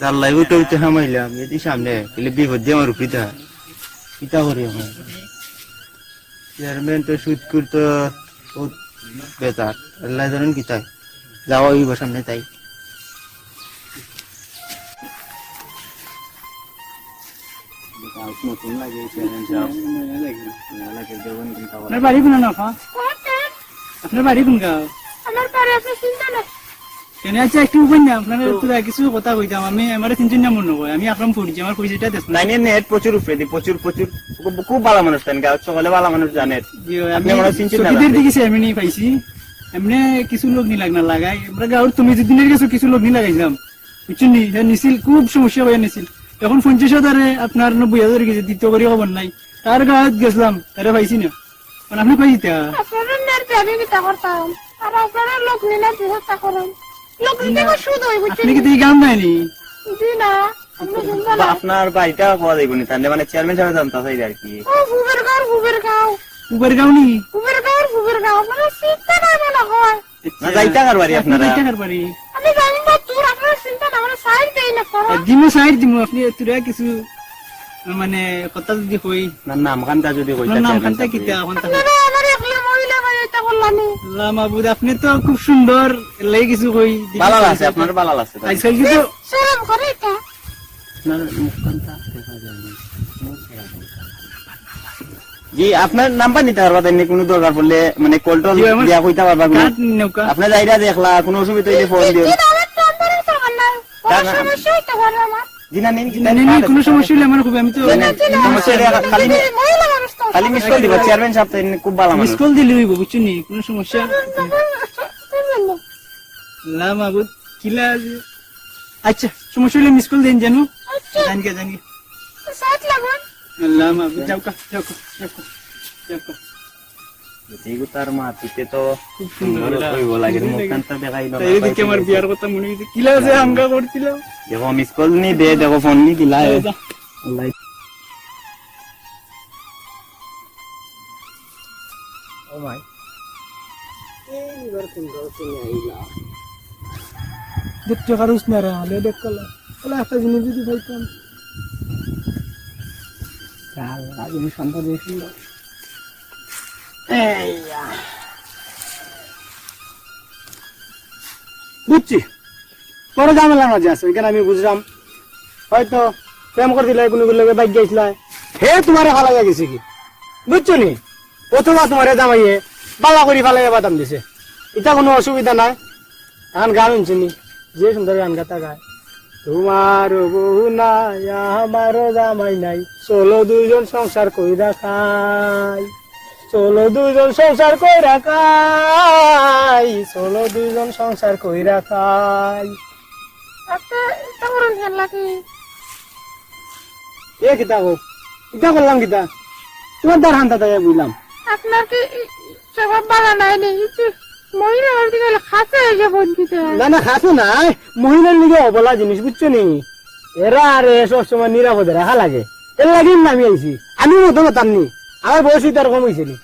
জাল্লাই উঠে উঠে হামাইলাম এটি সামনে এলে বিপদ দিয়ে আমার উপরিতে কিতা করি আমার চেয়ারম্যান তো সুদ করতো বেতার আল্লাহ জানেন কিতাই যাওয়া হইব সামনে তাই আপনার বাড়ি কোন না আপা আপনার বাড়ি কোন গাঁও আমার পরে আপনি চিন্তা না কেন আচ্ছা একটু উপর না আপনার তো কিছু কথা কইতাম আমি আমার তিনজন নাম মনে হয় আমি আপনার পড়ছি আমার পয়সাটা দেশ নাই নেট প্রচুর উপরে দি প্রচুর প্রচুর খুব ভালো মানুষ তাই গাঁও সকলে ভালো মানুষ জানেন আমি আপনি আমার চিন্তা না সকিদের দিকে এমনি পাইছি এমনি কিছু লোক নি লাগ না লাগাই আমরা গাঁর তুমি যেদিনের গেছো কিছু লোক নি লাগাইছিলাম বুঝছেন নি নিছিল খুব সমস্যা হয়ে নিছিল এখন 50,000 আপনার 90,000 গেছে দ্বিতীয় করে খবর নাই তার গাঁত গেছিলাম তারা পাইছি না মানে আপনি পাইতা আপনারা নেট আমি কিতা করতাম আর আপনারা লোক নিলে চেষ্টা করেন লোক নিতে শুধু হই আপনি বুঝছেন কি এই গান দেয়নি জি না আপনি চিন্তা না আপনার বাড়িটা পাওয়া যাইব না তাহলে মানে চেয়ারম্যান সাহেব জানতা চাই আর কি ও ফুবের গাঁও উপর গাঁও নি ফুবের গাঁও আপনারা চিন্তা না মনে হয় না যাইতা কার বাড়ি আপনারা টাকার বাড়ি আমি জানি না তোর আপনারা চিন্তা না মানে সাইড দেই না করো দিমু সাইড দিমু আপনি তোরা কিছু মানে কথা যদি কই না নাম কান্তা যদি কইতা আপনার নাম খানটা কিতা কোনটা আপনারা আমার একলা মহিলা ভাই এটা করলাম আল্লাহ মাহবুব আপনি তো খুব সুন্দর এলাই কিছু কই ভালো লাগছে আপনার ভালো লাগছে আজকাল কিন্তু শরম করে এটা জি আপনার নাম্বার নিতে পারবা তাই কোনো দরকার পড়লে মানে কল টল দিয়া কইতা পারবা কাট নৌকা আপনি যাইরা দেখলা কোনো অসুবিধা হইলে ফোন দিও কি দামের নম্বরে টাকা না কোনো সমস্যা হইতে পারে আমার জিনা নিন জানি না কোনো সমস্যা হলে আমার খুব আমি তো সমস্যা হলে খালি মহিলা মানুষ তো খালি মিস কল দিবা চেয়ারম্যান সাহেব তো খুব ভালো মানুষ স্কুল দিলি হইব বুঝছো নি কোনো সমস্যা না মাবুদ কিলা আছে? আচ্ছা সমস্যা হলে মিস কল দেন জানো জানি সাত লাগুন আল্লাহ মাবুদ যাও কা এইগো তার মাটিতে তো খুব সুন্দর হইব লাগে মুখখানটা দেখাই দাও তাই দেখি আমার বিয়ার কথা মনে হইছে কিলা আছে হাঙ্গা করছিলাম দেখো মিস কল নি দে দেখো ফোন নি দিলা আল্লাহ ও মাই এইবার কোন করতে আইলা দেখতে কারুস না রে আলে দেখ কলা কলা একটা জিনিস যদি পাইতাম চাল আজ আমি সন্ধ্যা দেখছিল বুঝছি বড় ঝামেলা মাঝে আছে এখানে আমি বুঝলাম হয়তো প্রেম করে দিলে কোনো গুলোকে বাইক গেছিল হে তোমার ভালো লাগে গেছে কি বুঝছো নি অথবা তোমার জামাইয়ে বালা করি ফালাই বাদাম দিছে এটা কোনো অসুবিধা নাই এখন গান শুনি যে সুন্দর গান গাতা গায় তোমার বহু নাই আমারও জামাই নাই চলো দুইজন সংসার কইরা খাই চলো দুইজন সংসার কইরা খাই চলো দুইজন সংসার কইরা খাই একটা এটা করুন খেলা কি এ কিতা গো কিতা করলাম কিতা তোমার দ্বার হান্তা তাই বুঝলাম আপনার কি স্বভাব ভালো নাই নি মহিলা বলতে গেলে খাসে এসে বঞ্চিত না না খাসো নাই মহিলার লিগে অবলা জিনিস বুঝছো নি এরা আরে সবসময় নিরাপদে রাখা লাগে এর লাগে আমি আইছি আমি মতো মতামনি আমার বয়স তার কম হয়েছে নি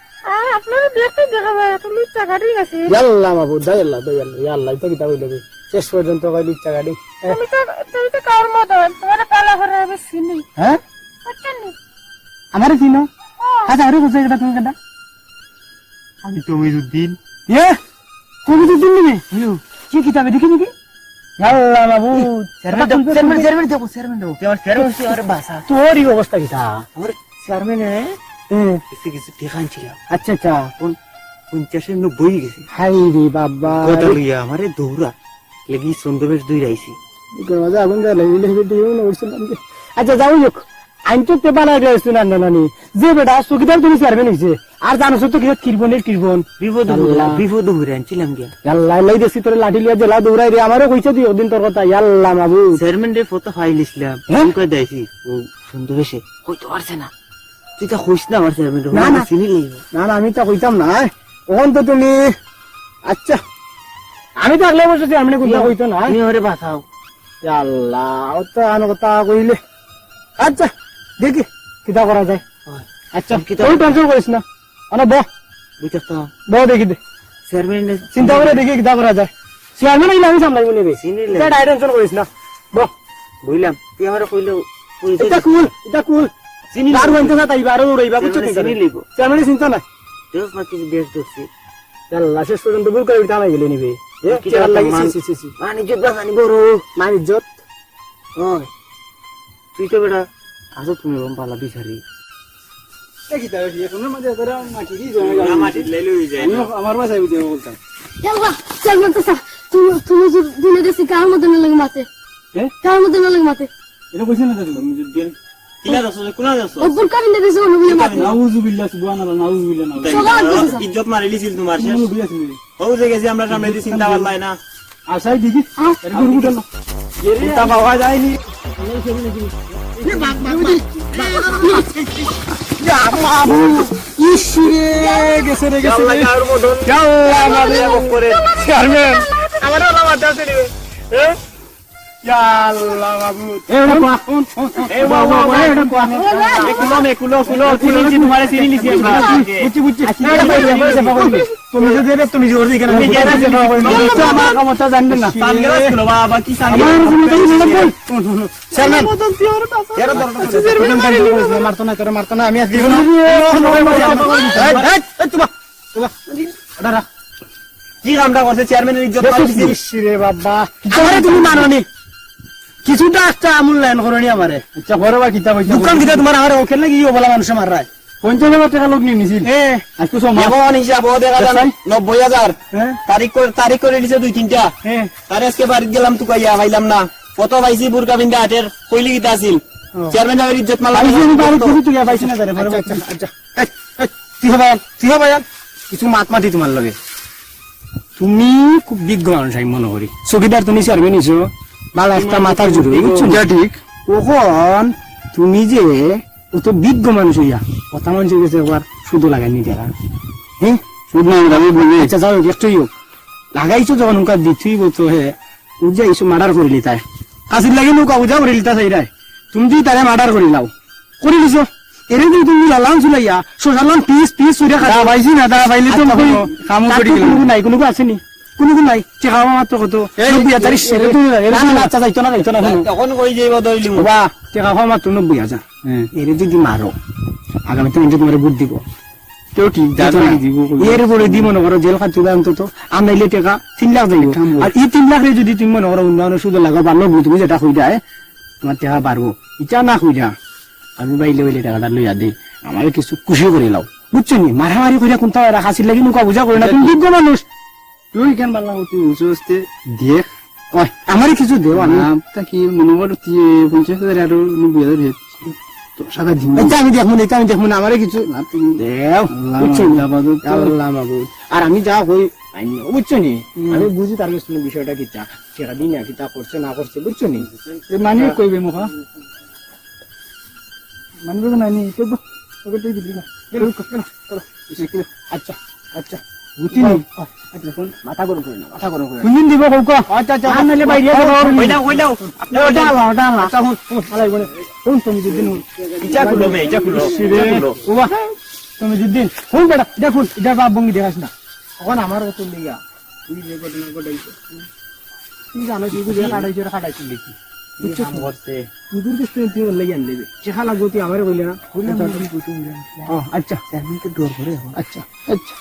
আপনার দেখতে দেখা যায় একটা লুচ্চা গাড়ি আছে ইয়াল্লাহ বাবু দাইল্লাহ দাইল্লাহ ইয়াল্লাহ এটা কিতা কইলে শেষ পর্যন্ত কই লিচ্ছা গাড়ি তুমি তো কার মতো তোমার কালা ঘরে আমি চিনি হ্যাঁ বুঝছেন নি আমারে চিনো আচ্ছা আরে কোথায় গেটা তুমি কেটা আমি তমিজউদ্দিন এ তুমি তো দিন নিবে কি কিতাবে দেখি দেখি ইয়াল্লাহ বাবু চেয়ারম্যান দেবো আরে বাসা তোর এই অবস্থা কিতা আমার চেয়ারম্যানে হ্যাঁ কিছু কিছু ঠেকান ছিল আচ্ছা আচ্ছা 50-90 গেছে হাই রে বাবা কথা লইয়া আমারে দৌড়া লাগি সন্দেবেশ দুই রাইছি মজা আগুন দেয় লাগিলে দিও না উঠছিলাম আচ্ছা যাও হোক আইন তো পেপার আগে আসতো না নানি যে বেটা চকিদার তুমি চেয়ারম্যান হয়েছে আর জানো তো কি কিরবন বিপদ হইরা আনছিলাম গিয়া আল্লাহ লাই দেছি তোর লাঠি লিয়া জেলা দৌড়াই রে আমারও কইছে তুই ওদিন তোর কথা আল্লাহ বাবু চেয়ারম্যান রে ফটো ফাইল ইসলাম হ্যাঁ? কই দাইছি ও সন্দেবেশে কইতে পারছে না তুই তো কইস না আমার চেয়ারম্যান না, না। চিনি লইব না না আমি তা কইতাম না ওখান তো তুমি আচ্ছা আমি তো আগলে বসে চেয়ারম্যানে কোনটা কইতো না তুমি ওরে বাঁচাও আল্লাহ ও তো আনো কথা কইলে আচ্ছা দেখি কিতা করা যায় আচ্ছা কিতা তুই টেনশন করিস না আনা বুঝতো দেখি দে চেয়ারম্যান চিন্তা করে দেখি কিতা করা যায় চেয়ারম্যান আইলে আমি সামলাইব নেবে চিনিলে এটা টেনশন করিস না বহ বুঝলাম তুই আমারে কইলো এটা কুল চিনি আর হইতে না তাইবা আর উড়াইবা বুঝছো চেয়ারম্যানে চিনি লইব চেয়ারম্যানের চিন্তা নাই দেখ না কিছু বেশ ধরছি আল্লাহ শেষ পর্যন্ত ভুল করে টানাই গেলে নিবে কি চেয়ার লাগি মান- সি বাণিজ্য বাগানি বড় মান ইজ্জত ওই তুই তো বেটা আজব তুমি রম পালা বিচারি দেখি তাই এখন মাঝে ধরে মাটি দি জমা মাটি লাইলে হই যায় আমার বাসায় বুঝে বলতাম ইয়াল্লা চেয়ারম্যান তো তুমি যে দিনে দেশে কার মতো না লাগে মাতে হ্যাঁ কার মতো না লাগে মাতে এটা কইছ না তুমি দিন কিলা দছ কোনা দছ ও বুরকা বিন্দে দেশে বলে বলে মাতে নাউজুবিল্লাহ সুবহানাল্লাহ নাউজুবিল্লাহ সবার দেশে ইজ্জত মারি লিছিল তোমার শেষ নাউজুবিল্লাহ হও যে গেছি আমরা সামনে দিয়ে চিন্তা করলাই না আশাই দেখি হ্যাঁ। এর গুরু না চিন্তা পাওয়া যায়নি ইসরে গেছে রে গেছে আল্লাহ কার মতন আল্লাহ মারে করে চেয়ারম্যান আমার ওলা মাথা আছে রে হ্যাঁ ইয়া আল্লাহ বাবু এটা কোয়া এ বাবা এটা কোয়া কুলো চিনি তোমারে চিনি লিছি আমরা বুঝছি এটা কইলে তুমি যে দেবে তুমি জোর দিকে না তুমি যে দেবে, বুঝছো আমার ক্ষমতা জানবেন না সানগ্লাস কুলো বাবা কি আমার সানগ্লাস চেয়ারম্যান এরা দরকার মারতো না তোরে মারতো না আমি আজ দিব না তোমা দাঁড়া কি কামটা করছে চেয়ারম্যানের ইজ্জত মারিছি রে বাবা আমারে তুমি মাননি কিছুটা একটা মূল্যায়ন করনি আমারে আচ্ছা বড় বা কিতাব দোকান কিতা তোমার আমার ওখানে লাগি বলা মানুষ মাররায় 50,000 টাকা লোক নিয়ে নিছিল আজকে সমাজ এখন হিসাব ও দেখা যায় 90,000 হ্যাঁ তারিখ করে দিছে 2-3টা হ্যাঁ তারে আজকে বাড়ি গেলাম তো কইয়া পাইলাম না কত পাইছি বুরকা বিন্দা হাটের কইলি কিতা আছিল চেয়ারম্যান সাহেবের ইজ্জত মারলাম আমি বাড়ি কিছু টাকা পাইছি না তারে বড় আচ্ছা আচ্ছা তুই হবে কিছু মাত মাতি তোমার লগে তুমি খুব বিজ্ঞ মানুষ আমি মনে করি চকিদার তুমি চেয়ারম্যান হিসো ভালো একটা মাথার জুড়ে বুঝছো না? ঠিক ওখন তুমি যে অত বিজ্ঞ মানুষ হইয়া কথা মানুষের কাছে একবার শুধু লাগাইনি যারা হ্যাঁ শুধু না আমি বুঝি আচ্ছা যাও একটুই হোক লাগাইছো যখন উনকা দিতেই বলতো হে উজা ইসু মার্ডার করিলি তাই কাশির লাগি নৌকা উজা করিলি তা সেইরাই তুমি যদি তারে মার্ডার করিলাও করে দিছো এরে যদি তুমি লালাম চুলাইয়া সোশালাম পিস পিস চুরিয়া তা পাইছি না তা পাইলে তো কই কাম করে গেল কোনো নাই কোনো আসেনি কোনো নাই চেখাওয়া মাত্র কত নব্বই হাজার আচ্ছা যাইতো না তখন কই যাইব দইলি বাবা চেখাওয়া মাত্র 90,000 হ্যাঁ এরে যদি মারো আগামীতে নিজে তোমার বুদ্ধি দিব কেউ ঠিক দিব এর উপরে দি মনে করো জেল খাচ্ছি অন্তত আনাইলে টাকা 3 লাখ যাইব আর এই 3 লাখ যদি তুমি মনে করো উন্নয়নের সুদ লাগাও বা নব্বই তুমি যেটা হয়ে যায় তোমার টাকা বাড়বো ইটা না হয়ে যা আমি বাইলে বাইলে টাকাটা লইয়া দিই আমার কিছু খুশি করে লাও বুঝছো নি মারামারি করে কোনটা হাসির লাগি নৌকা বুঝা করে না তুমি বিজ্ঞ মানুষ তুই কেন বললাম তুই উঁচুতে দিয়ে ওই আমারই কিছু দেও আমি তা কি মনে কর 50,000 আর 90,000 তো সাদা দিন এটা আমি দেখবো না আমারই কিছু দেও বুঝছো নি আল্লাহ মাবুদ আর আমি যা হই আইনি বুঝছো নি আমি বুঝি তার কাছে বিষয়টা কিটা সেটা দিন কিটা করছে না করছে বুঝছো নি মানে কইবে মুখা মানবে না নি তো ওকে তুই দিবি না আচ্ছা আচ্ছা বুঝিনি আচ্ছা কোন মাথা গরম করে না মাথা গরম করে কোনদিন দিব কৌকা আচ্ছা আচ্ছা নালে বাইরে কইলাও ওটা আচ্ছা হুন আলাই বলে কোন তুমি দিন ইচ্ছা খুলো মে ইচ্ছা খুলো ওবা তুমি দিন হুন বেটা দেখুন এটা বাপ বঙ্গি দেখাস না এখন আমার কত লিয়া তুই যে ঘটনা ঘটাইছো তুই জানো তুই যে কাটাইছো দেখি বুঝছো করতে তুই কিছু তুই লাগি আনলে চেখা লাগো তুই আমারে কইলে না আচ্ছা চেয়ারম্যানকে ডর করে আচ্ছা আচ্ছা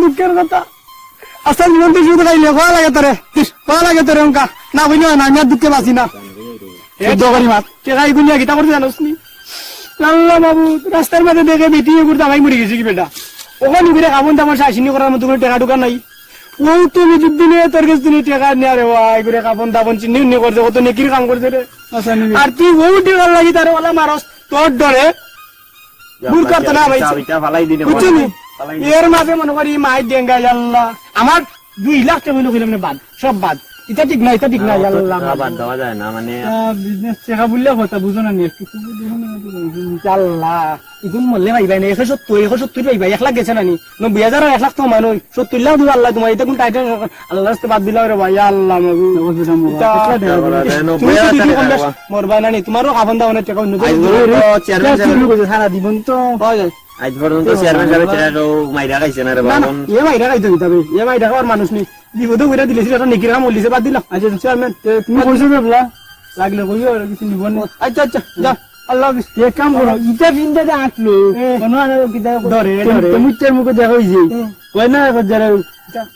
দুঃখের কথা আচ্ছা জীবন তো শুধু খাইলে কয়া লাগে তোরে অঙ্কা না বুঝলি না আমি আর দুঃখে বাঁচি না মাছ টেকাই গুলিয়া গীতা করতে জানোস নি আল্লাহ বাবু রাস্তার মধ্যে দেখে বেটিয়ে করতে আমায় মরে গেছি কি বেটা ওখানে ঘুরে খাবন তো আমার শাসিনী করার মতো কোনো টেকা টুকা নাই ও তো বিদ্যুৎ দিনে তোর কাছে তুমি টেকা নিয়ে রে ভাই ঘুরে খাবন দাবন চিনি উনি করছে কত নেকির কাম করছে রে আর তুই ও টেকা লাগি তার ওলা মারস তোর ডরে দূর করতে না ভাই চাবিটা ফালাই দিনে বুঝছো নি? এর মাঝে মনে করি মাই ডেঙ্গা আল্লাহ আমার 2 লাখ টাকা হইলো কইলাম না বাদ সব বাদ এটা ঠিক না আল্লাহ বাদ দেওয়া যায় না মানে বিজনেস চেকা বললে কথা বুঝো না নিয়ে কিছু আল্লাহ ইগুন মরলে ভাই ভাই 170 ভাই ভাই 1 লাখ গেছে না নি 90,000 আর 1 লাখ তো মানুষ 70 লাখ দিও আল্লাহ তোমার এটা কোন টাইটেল আল্লাহ রাস্তে বাদ দিলাও রে ভাই আল্লাহ মরবা না নি তোমারও খাবন দাও না টাকা অন্য সারা দিবন তো আজ পর্যন্ত চেয়ারম্যান সাহেব চেয়ারও মাইরা খাইছে না রে না বাবা এ মাইরা খাইতে দিতাবে এ মাইরা খাওয়ার মানুষ নি বিপদে কইরা দিলে সেটা নেকির কাম হলিছে বাদ দিলাম আচ্ছা চেয়ারম্যান তুমি কইছো বেবলা লাগলে কইও আর কিছু নিব না আচ্ছা আচ্ছা যা আল্লাহ হাফেজ এক কাম করো ইটা বিন্দা দে আসলো কোন আর কিটা ধরে তুমি তের মুখে দেখা হইছে কই না যারা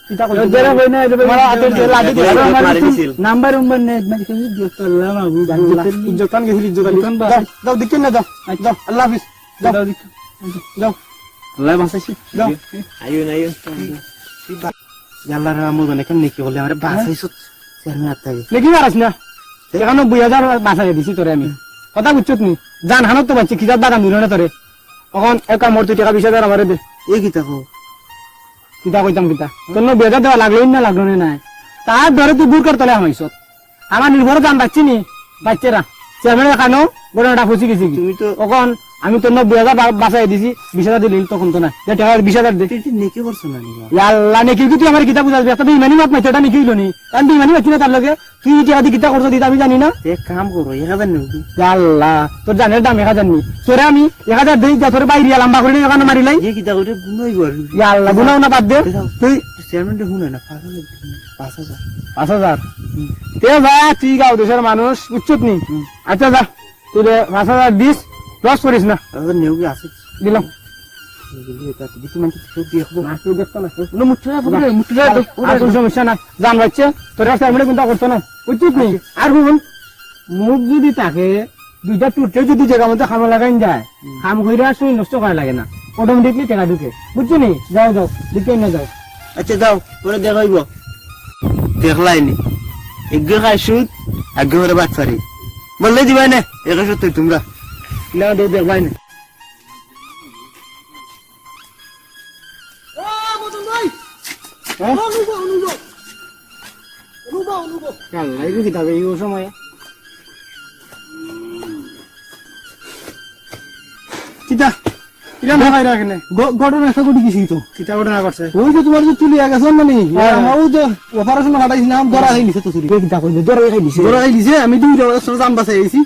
কিতা কই যারা কই না মারা হাতে লাঠি দিয়ে মারি দিছিল নাম্বার নে মানে কি দিও আল্লাহ মাহবু ইজ্জতান গেছিল ইজ্জতান দাও দিকেন না দাও দাও আল্লাহ হাফেজ দাও দাও আল্লাহ বাঁচাইছি দাও আইও আল্লাহর রহমত অনেক নেকি হলে আমার বাঁচাইছো চেয়ারম্যান আত্মাকে নেকি মারাস না এখানে 90,000 বাঁচাই দিছি তোরে আমি কথা বুঝছত নি জান হানত তো বাচ্চি কিতাব দাদা মিলো না তোরে তখন একা মোর তুই টাকা 20,000 আমারে দে এই কিতা কইতাম কিতা তোর 90,000 দেওয়া লাগলো না লাগলো না তার ধরে তুই দূর করতে আমাইছ আমার নির্ভর জান বাচ্চি নি বাচ্চারা চেয়ারম্যানের কানো ঘটনাটা ফুসি গেছি তুমি তো তখন আমি তো 90,000 বাঁচাই দিছি 20,000 দিলি তখন তো না যে টাকা 20,000 দে নেকি করছ না আল্লাহ নেকি তুই আমার কিতাব বুঝাবি একটা ইমানি মাত মাইছে এটা নেকি হইলো নি কারণ তুই ইমানি মাইছি না তার লগে তুই টাকা দিয়ে কিতাব করছ দিতে আমি জানি না এক কাম করো 1000 নেবি আল্লাহ তোর জানের দাম 1000 নি তোরে আমি 1000 দেই যা তোরে বাইরে লম্বা করে এখানে মারি লাই এই কিতাব করে গুনাই গর ইয়া আল্লাহ গুনাও না বাদ দে তুই চেয়ারম্যান দে হুনা না 5,000 তে যা তুই গাও দেশের মানুষ বুঝছত নি আচ্ছা যা তুই 5,000 দিস লস করিস না নেউকি আছে দিলাম সমস্যা না জান বাচ্চা তোর ফ্যামিলি কোনটা করতো না উচিত নেই আর শুন মুখ যদি তাকে 2টা টুটে যদি জায়গা মতো খামা লাগাই যায় খাম করে আর শরীর নষ্ট করা লাগে না অটোমেটিকলি টাকা ঢুকে বুঝছো নি যাও দিকে না যাও আচ্ছা যাও পরে দেখাইব দেখলাইনি এগ্গে খাই সুদ আগ্গে করে বাদ পারি বললে দিবাই না একা সত্যি তোমরা না দে দেখবাই না আল্লাহ কি কিতাবে এই সময় কিতা কিতা না ভাই রাখনে ঘটনা একটা ঘটে গেছি তো কিতা ঘটনা করছে ওই যে তোমার যে তুলি গেছে মানে আমারও যে অপারেশন হাঁটাইছি নাম ধরা হয়ে নিছে তো চুরি কিতা কইলে ধরা হয়ে নিছে আমি দুই বছর জাম বাসাই আইছি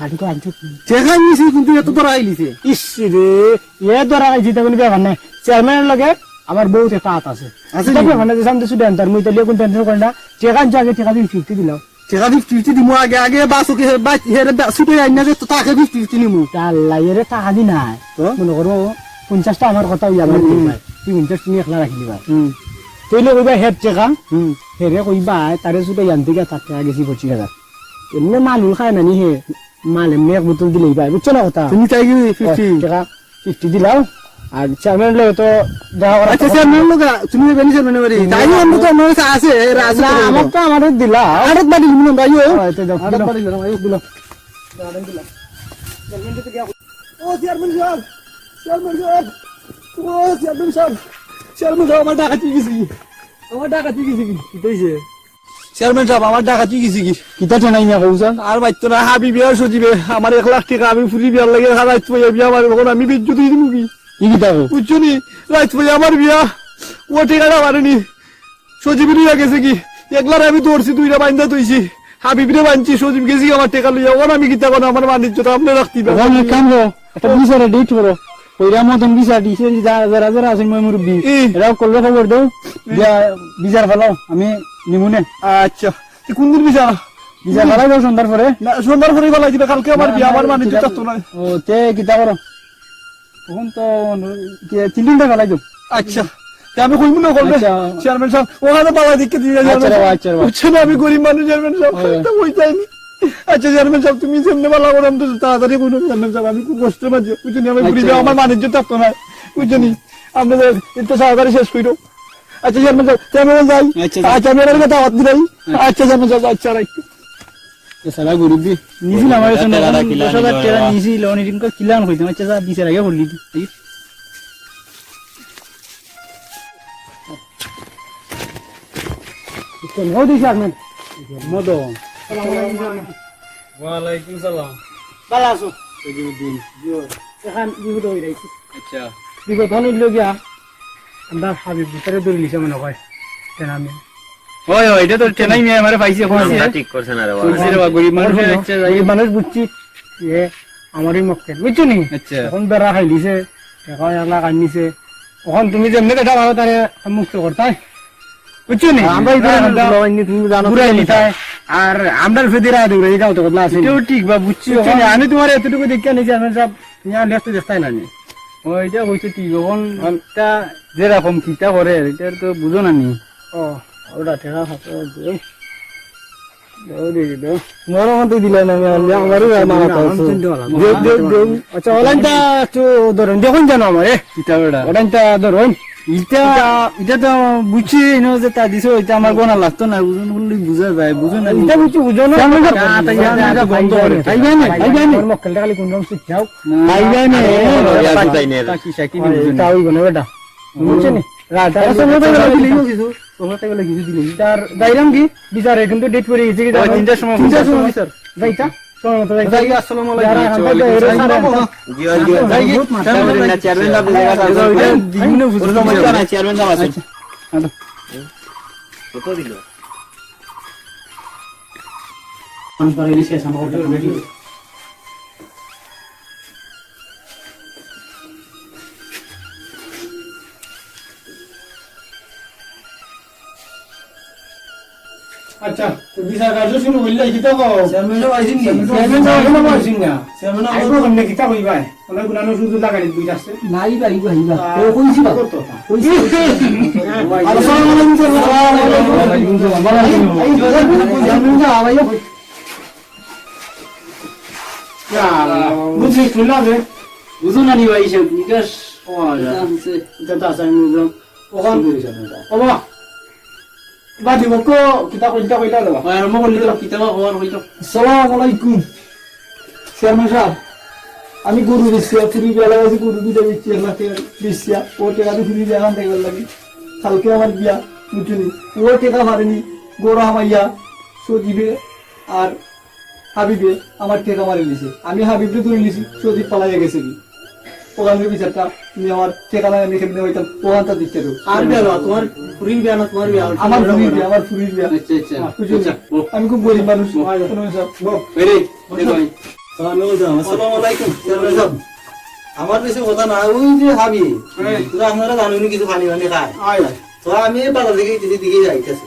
হাঁটি তো আনছো চেখাই নিছি কিন্তু এত ধরা হয়ে নিছে ইস রে এ ধরা হয়েছি তা কোনো ব্যাপার নাই চেয়ারম্যানের লগে আমার বহুত একটা হাত আছে আছে ব্যাপার না যে সামনে সুডেন তার মুই তাহলে কোন টেনশন করেন না চেকান জাগে চেকা দিয়ে 50 দিলাম চেকা দিয়ে 50 দিমু আগে বাসকে হেরে সুটে আইনা যে তো তাকে 50 নিমু আল্লাহ এর টাকা দি নাই মনে করো 50টা আমার কথা হইয়া ভাই তুই 50 তুমি একলা রাখিলি ভাই তুইলে কইবা হেড চেকা হেরে কইবা তারে সুটে আনতে গিয়া তাকে গেছি 25000 এমনি মালুল খায় না নি হে মাল এমনি এক বোতল দিলেই ভাই বুঝছো না কথা তুমি চাই কি 50 টাকা 50 দিলাও আর চেয়ারম্যান লোক তো দেখা করা আচ্ছা চেয়ারম্যান লোক তুমি বেনি চেয়ারম্যান বাড়ি তাই আমরা তো আমার কাছে আছে রাজ আমার তো আমারে দিলা আড়ত বাড়ি নিমু ভাইও আচ্ছা দাও আড়ত বাড়ি দিলাম আইও দিলাম ও চেয়ারম্যান সাহেব ও চেয়ারম্যান সাহেব আমার ডাকাতি গেছি কি কইছে চেয়ারম্যান সাহেব আমার ডাকাতি গেছি কি কিতা জানাই না কইছা আর বাইতো না হাবিবি আর সজিবে আমার 1 লাখ টাকা আমি ফুরি বিয়ার লাগে হারাইত পয়সা বিয়া মারি তখন আমি বিদ্যুৎ দিমু কি কিতা বুঝছো নি রাইত পয়সা আমার বিয়া ও টাকাটা মারেনি সজিবিনি গেছে কি একলার আমি দৌড়ছি দুইটা বাইন্দা তুইছি হাবিবিরে বানছি সজিব গেছি আমার টাকা লইয়া ওর আমি কিতা কোন আমার বাণিজ্যটা আপনি রাখতি আমি কাম গো একটা বিচারে ডেট করো কইরা মতন বিচার দিছে যারা যারা আছে মই মুরব্বি এরাও করলে খবর দাও বিচার ফেলাও আমি নিমুনে আচ্ছা কোন দিন বিচার ফেলাই দাও সন্ধ্যার পরে না সন্ধ্যার পরে ফেলাই দিবে কালকে আমার বিয়া আমার বাণিজ্য চাচ্তো না ও তে কিতা করো তখন তো 3 দিন ফেলাই দাও আচ্ছা আমি কইমু না করবে চেয়ারম্যান সাহেব ওখানে বাবা দিকে দিয়ে আচ্ছা আমি গরিব মানুষ চেয়ারম্যান সাহেব তো ওই যাইনি আচ্ছা চেয়ারম্যান সাহেব তুমি যেমনি ভালো করো তো তাড়াতাড়ি কোনো চেয়ারম্যান সাহেব আমি খুব কষ্ট পাচ্ছি বুঝছি আমি গরিব আমার বাণিজ্য থাকতো না বুঝছি আপনাদের একটু তাড়াতাড়ি শেষ করো আচ্ছা চেয়ারম্যান সাহেব চেয়ারম্যান যাই আচ্ছা আমি এর কথা বাদ দিই আচ্ছা চেয়ারম্যান সাহেব আচ্ছা রাখো সালা গরিব দি নিছিল আমার সঙ্গে 10,000 টাকা নিছিল অনিদিন কো কিলান হইতো আচ্ছা যা বিচার আগে বললি কোন হদি চেয়ারম্যান মদন ওয়ালাইকুম সালাম ভালো আছো সজিবউদ্দিন এখন বিপদ হয়ে যাইছি আচ্ছা বিপদ হইল গিয়া আমরা হাবিব ভিতরে দৌড় লিছে মনে হয় কেন আমি ওই ওই এটা তো চেনাই মি আমারে পাইছি এখন ঠিক করছ না রে কইছে রে গরিব মানুষ আচ্ছা এই মানুষ বুঝছি এ আমারই মক্কেল বুঝছো নি আচ্ছা এখন বেড়া খাই দিছে এখন একলা কান্দিছে এখন তুমি যেমনি দেখা পাবো তারে মুক্ত করতাই বুঝছো নি আমরা তুমি জানো ঘুরাই নিতাই আর আমরা ফেদিরা দৌড়ে এটাও তো কথা আছে এটাও ঠিক বা বুঝছি আমি তোমার এতটুকু দেখে নিছি আমি সব ইয়া লেখতে দেখতাই না ওইটা হইছে ঠিক এখন তা যেরকম কিতা করে এটা তো বুঝো না নি ও ওটা ঠেকা হাতে দেও দেও দেখি দেও মোর মতো দিলে না আমি আমারও মাথা দেও আচ্ছা অনলাইনটা একটু ধরুন দেখুন জানো আমারে কিতা বেড়া অনলাইনটা ধরুন এটা তো বুঝছি না যে তা দিছো এটা আমার গোনা লাগতো না বুঝুন বললি বুঝা যায় বুঝুন না এটা বুঝছি বুঝো না বন্ধ করে তাই জানি মক্কেলটা খালি কোন রকম শিখাও তাই জানি কি শাকি নি বুঝুন তাই বনে বেটা বুঝছেন রাত আর সময় তো দিলেই কিছু তোমার টাকা লাগি দিলেই তার যাইরাম কি বিচারে কিন্তু ডেট পড়ে গেছে কি 3টার সময় স্যার যাইতা সময় মতো যাই আসসালামু আলাইকুম আচ্ছা তো বিচার কার্য শুরু হইলে কিতা কও চেয়ারম্যান সাহেব আইছেন নি চেয়ারম্যান সাহেব আইছেন না চেয়ারম্যান আইবো কোনে কিতা কইবাই ওলা গুনানো শুধু লাগাই দুই আসছে নাই পারিবা হইবা ও কইছি বা কইছি আসসালামু আলাইকুম চেয়ারম্যান সাহেব আইও ইয়া বুঝি শুনলাবে বুঝো না নি ভাই সব নিকাশ ও এটা দাসা মুজম ওখান কইছ না বাবা বাদি বক কিতা কইতা কইতা দেবা আরম্ভ করলি তো কিতাবা হওয়ার হইতো আসসালামু আলাইকুম চেয়ারম্যান সাহেব আমি গরু বেশি ফ্রি বেলা আছে গরু দুটো বেশি লাখে বেশি ও টাকা দিয়ে ফ্রি দেখান দেখবার লাগে কালকে আমার বিয়া বুঝলি ও টাকা মারেনি গরু আমাইয়া সজিবে আর হাবিবে আমার টাকা মারি নিছে আমি হাবিবকে ধরে নিছি সজীব পালাইয়া গেছে কি ওখানকে বিচারটা তুমি আমার টাকা লাগে লিখে দিতে হইতাম ওখানটা দিতে দেবো আর বিয়া না তোমার ফুরির বিয়া না তোমার বিয়া আমার ফুরির বিয়া আমার ফুরির বিয়া আচ্ছা আচ্ছা বুঝলি আমি খুব গরিব মানুষ এই ভাই আসসালামু আলাইকুম আমার কিছু কথা না ওই যে হাবি তোরা আপনারা জানুনি কিছু পানি পানি খায় তো আমি বাজার থেকে দিকে যাইতেছি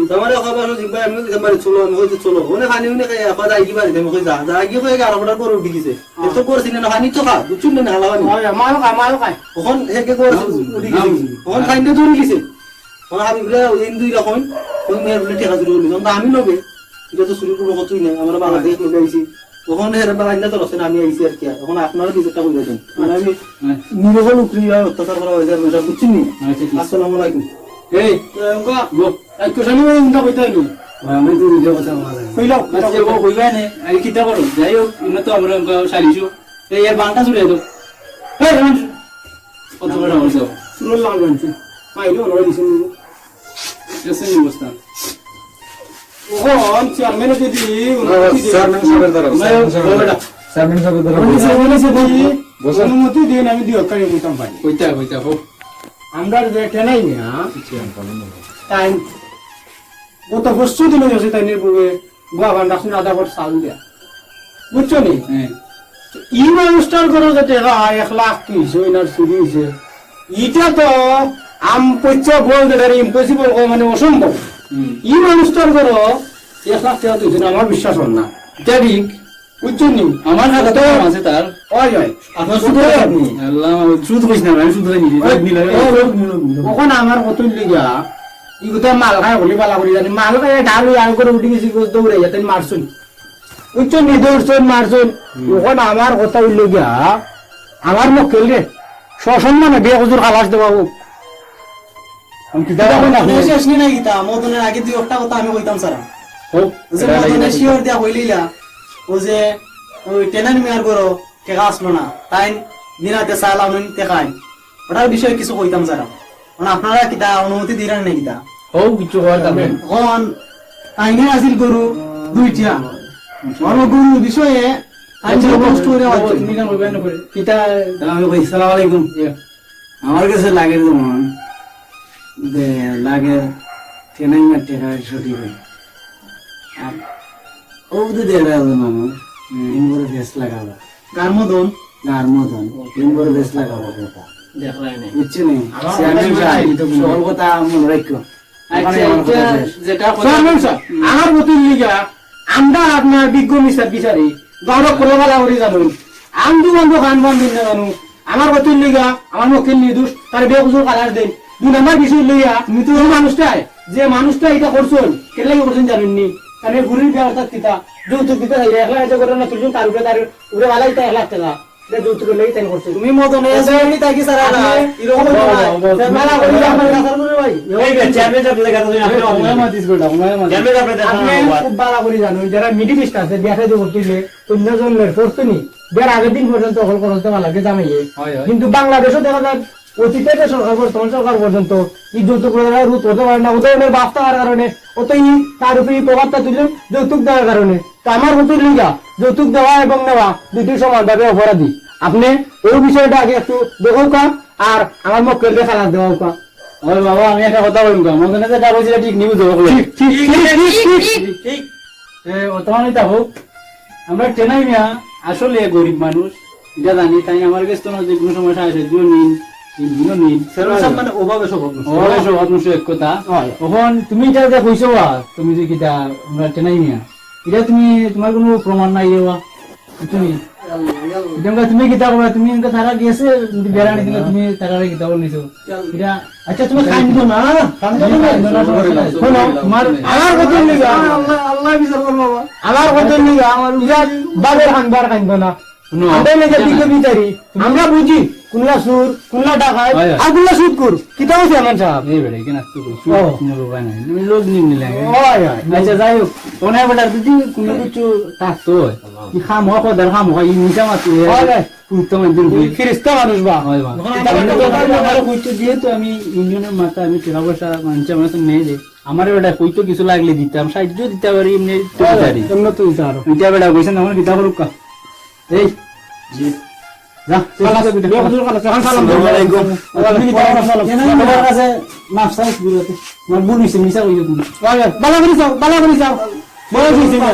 তোমার খবর জিব্বা আমি বাড়ি চলো আমি কইতে চলো ওনে খানি উনি খাই আপা যাই কি বাড়ি আমি কই যা যা কি কই 11 বড় করে উঠি গেছে এত করছি না খানি তো খা বুঝছুন না হালাবানি মাল খায় ওখান হেকে করে উঠি গেছে ওখান খাইতে ধরে গেছে ওখান হাবি বলে দিন দুই রকম কোন মেয়ের বলে টাকা ধরে উঠি কিন্তু আমি লবে এটা তো শুরু করবো কতই না আমরা বাংলা থেকে লবে আইছি ওখানে হেরে বাগাইনা তো রসেন আমি আইছি আর কি এখন আপনারা কিছুটা বলে দেন মানে আমি নিরবল উকরি অত্যাচার করা হয়েছে আমি বুঝছি নি আসসালামু আলাইকুম এই গো একটু জানি উন্টা কইতা নি আমি তো নিজে কথা বলা কইলাও আজকে গো কইবা নে আই কিতা করো যাই হোক ইনো তো আমরা সারিছো এই এর বানটা জুড়ে দাও এই রন কত বড় হইছে শুনুন লাগবেন মাইলো নয় দিছেন এসে নি অবস্থা ওহন চেয়ারম্যান যদি অনুমতি দিন আমি দিও কারি বলতাম পারি কইতা কইতা হোক আমরা যে কেনাই না তাই গত বস্তু দিন হয়েছে তাই নির্ভরে গোয়া ভান্ডা শুনে আধা বট চাল দেয়া বুঝছো নি হ্যাঁ ই মানুষটার ঘরে যে টাকা 1 লাখ কি হয়েছে ওইনার চুরি হয়েছে ইটা তো আম পয়সা বলতে পারি ইম্পসিবল মানে অসম্ভব ই মানুষটার ঘরে 1 লাখ টাকা তুই আমার বিশ্বাস হল না এটা ঠিক বুঝছো নি আমার হাতে তো আছে তার ওই ওই আপনার শুধু আপনি আল্লাহ শুধু কইছ না আমি শুধু নি ওখানে আমার কতই লিগা ইগুতা মাল খায় বলি বালা করি জানি মাল খায় ঢালু আর করে উঠি গেছি দৌড়ে যাতে মারছুন বুঝছো নি দৌড়ছুন মারছুন ওখানে আমার কথা লিগা আমার মক্কেল রে সসম্মানে বিয়ে হুজুর খালাস দেওয়া হোক আমি কি দাদা কই না শেষ নি না গীতা মদনের আগে দুই একটা কথা আমি কইতাম স্যার হোক যে মদনের শিওর দিয়া হইলিলা ও যে ওই টেনান মিয়ার করো টাকা আসলো না তাই দিনাতে চালাম টেকাই ওটার বিষয়ে কিছু কইতাম স্যার মানে আপনারা কিতা অনুমতি দিলেন না কিতা হোক কিছু হওয়ার কারণে এখন আইনে আসিল গরু দুইটা অন্য গরু বিষয়ে আইনে কষ্ট করে তুমি কেন কইবা না করে কিতা আমি কই সালাম আলাইকুম আমার কাছে লাগে যেমন যে লাগে টেনাই মিয়ার টাকা সঠিক আর ও তো দেড়া মানুষ ইনবরে বেশ লাগাবো গার মদন ইনবরে বেশ লাগাবো কথা দেখলাই না বুঝছি নি সকল কথা মনে রাখো যেটা চেয়ারম্যান স্যার আমার মতন লিগা আমরা আপনার বিজ্ঞ মিস্টার বিচারি গৌরব করে বলা করি জানুন আন্দু বন্ধু খান বন্ধু না জানু আমার মতন লিগা আমার মক্কেল নির্দোষ তার বেগুজুর কালার দেন 2 নাম্বার বিষয় লইয়া মৃত্যু মানুষটাই যে মানুষটা এটা করছেন কেন লাগে করছেন জানেননি তাহলে গুরির ব্যবস্থা কিতা যৌতুক দিতে 1 লাখ টাকা করে না তুলছেন তার উপরে বালাই 1 লাখ টাকা যৌতুক লেগে তাই করছে তুমি মদনে এসে তাকি সারা না এরকম মেলা করি আমার কাছে ভাই আপনি খুব ভালো করে জানুন যারা মিডিল ইস্ট আছে দেখা দিয়ে করতেছে অন্যজনের করতেনি বের আগের দিন পর্যন্ত হল করতে ভালো লাগে জামাইয়ে কিন্তু বাংলাদেশও দেখা যায় অতীতের সরকার বর্তমান সরকার পর্যন্ত এই যৌতুক রুট হতে পারে না ওদের বাপ থাকার কারণে অতই তার উপরে প্রভাবটা তুললেন যৌতুক দেওয়ার কারণে তো আমার হতো লিগা যৌতুক দেওয়া এবং নেওয়া দুটি সমানভাবে অপরাধী আপনি এই বিষয়টা আগে একটু দেখো কা আর আমার মক্কেলকে খালাস দেওয়া কা ওই বাবা আমি একটা কথা বলবো আমাদের কাছে যা বলছি ঠিক নিউজ হবে ঠিক বর্তমানে তা হোক আমরা চেনাই মিয়া আসলে গরিব মানুষ এটা জানি তাই আমার কাছে তো যে কোনো সমস্যা আছে মানে অভাবে স্বভাব এক কথা তখন তুমি এটা যে কইছো তুমি যে কিটা আমরা চেনাই মিয়া এটা তুমি তোমার কোনো প্রমাণ নাই দেওয়া তুমি তুমি কিতা করবা তুমি তারা গেছে বেড়ানি দিলে তুমি তারা কিতা বলিছো এটা আচ্ছা তুমি কান্দো না তোমার আমার কথা লিগা আল্লাহ বিচার করবো আমার কথা লিগা আমার বাবের হানবার কান্দো না আমরা নাকি বিজ্ঞ বিচারি আমরা বুঝি কোনলা সুর কোনলা ডাকাই হয়, হয়। আর কোনলা সুদ কর কিতা হইছে আমার সাহেব এই বেড়ে কেন আসতে কইছো ও। কোনো রোগা নাই তুমি লোক নিয়ে লাগে হয় হয় আচ্ছা যাই হোক কোনে বেটার যদি কোনো কিছু থাকতো কি খাম হোক ওদের খাম হোক এই নিচা মাতি হয়, হয়। পুরো মন্দির তুই ফিরিস্তা মানুষ বা হয় বা আমার কইতো যেহেতু আমি ইউনিয়নের মাথা আমি টাকা পয়সা মানুষের মানুষ নেই যে আমার বেটা কইতো কিছু লাগলে দিতাম সাহায্য দিতে পারি এমনি জানি তোমরা তুই জানো ইটা বেটা কইছেন আমার কিতা করুক কা এই যা কাছে মাফ চাইছ বিরতে আমার ভুল হইছে মিছা কইছো তুমি বালা করে যাও বালা করে যাও বড় হইছে না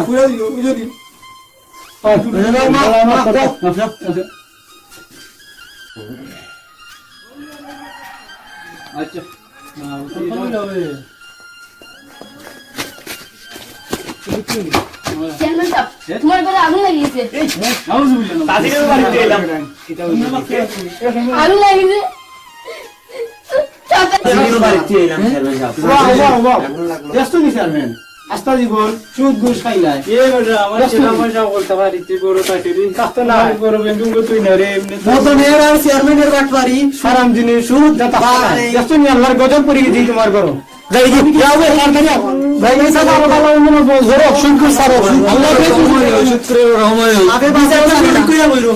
আচ্ছা চেয়ারম্যান সাহেব তোমার ঘরে আগুন লাগিয়েছে তাজিরের বাড়িতে এলাম আগুন লাগিয়েছে চাচা তাজিরের বাড়িতে এলাম চেয়ারম্যান সাহেব বাহ বাহ বাহ ব্যস্ত নি চেয়ারম্যান আস্তা জীবন সুদ ঘুষ খাইলাই আমার ছেলে পয়সা বলতে পারি তুই বড় কাটিরি কাস্তে না বড় বেঙ্গুঙ্গ তুই না রে এমনি মতনের আর চেয়ারম্যানের বাটপারি সারাম জিনিস সুদ দাতা ব্যস্ত নি আল্লাহর গজব পড়ি দিই তোমার করো যাই কি যাও বে সরকারি ভাই এই সাদা ভালো মনে জোরে শুক্র সারো আল্লাহ শুক্র রহমান আগে বাজার কইরা বইরো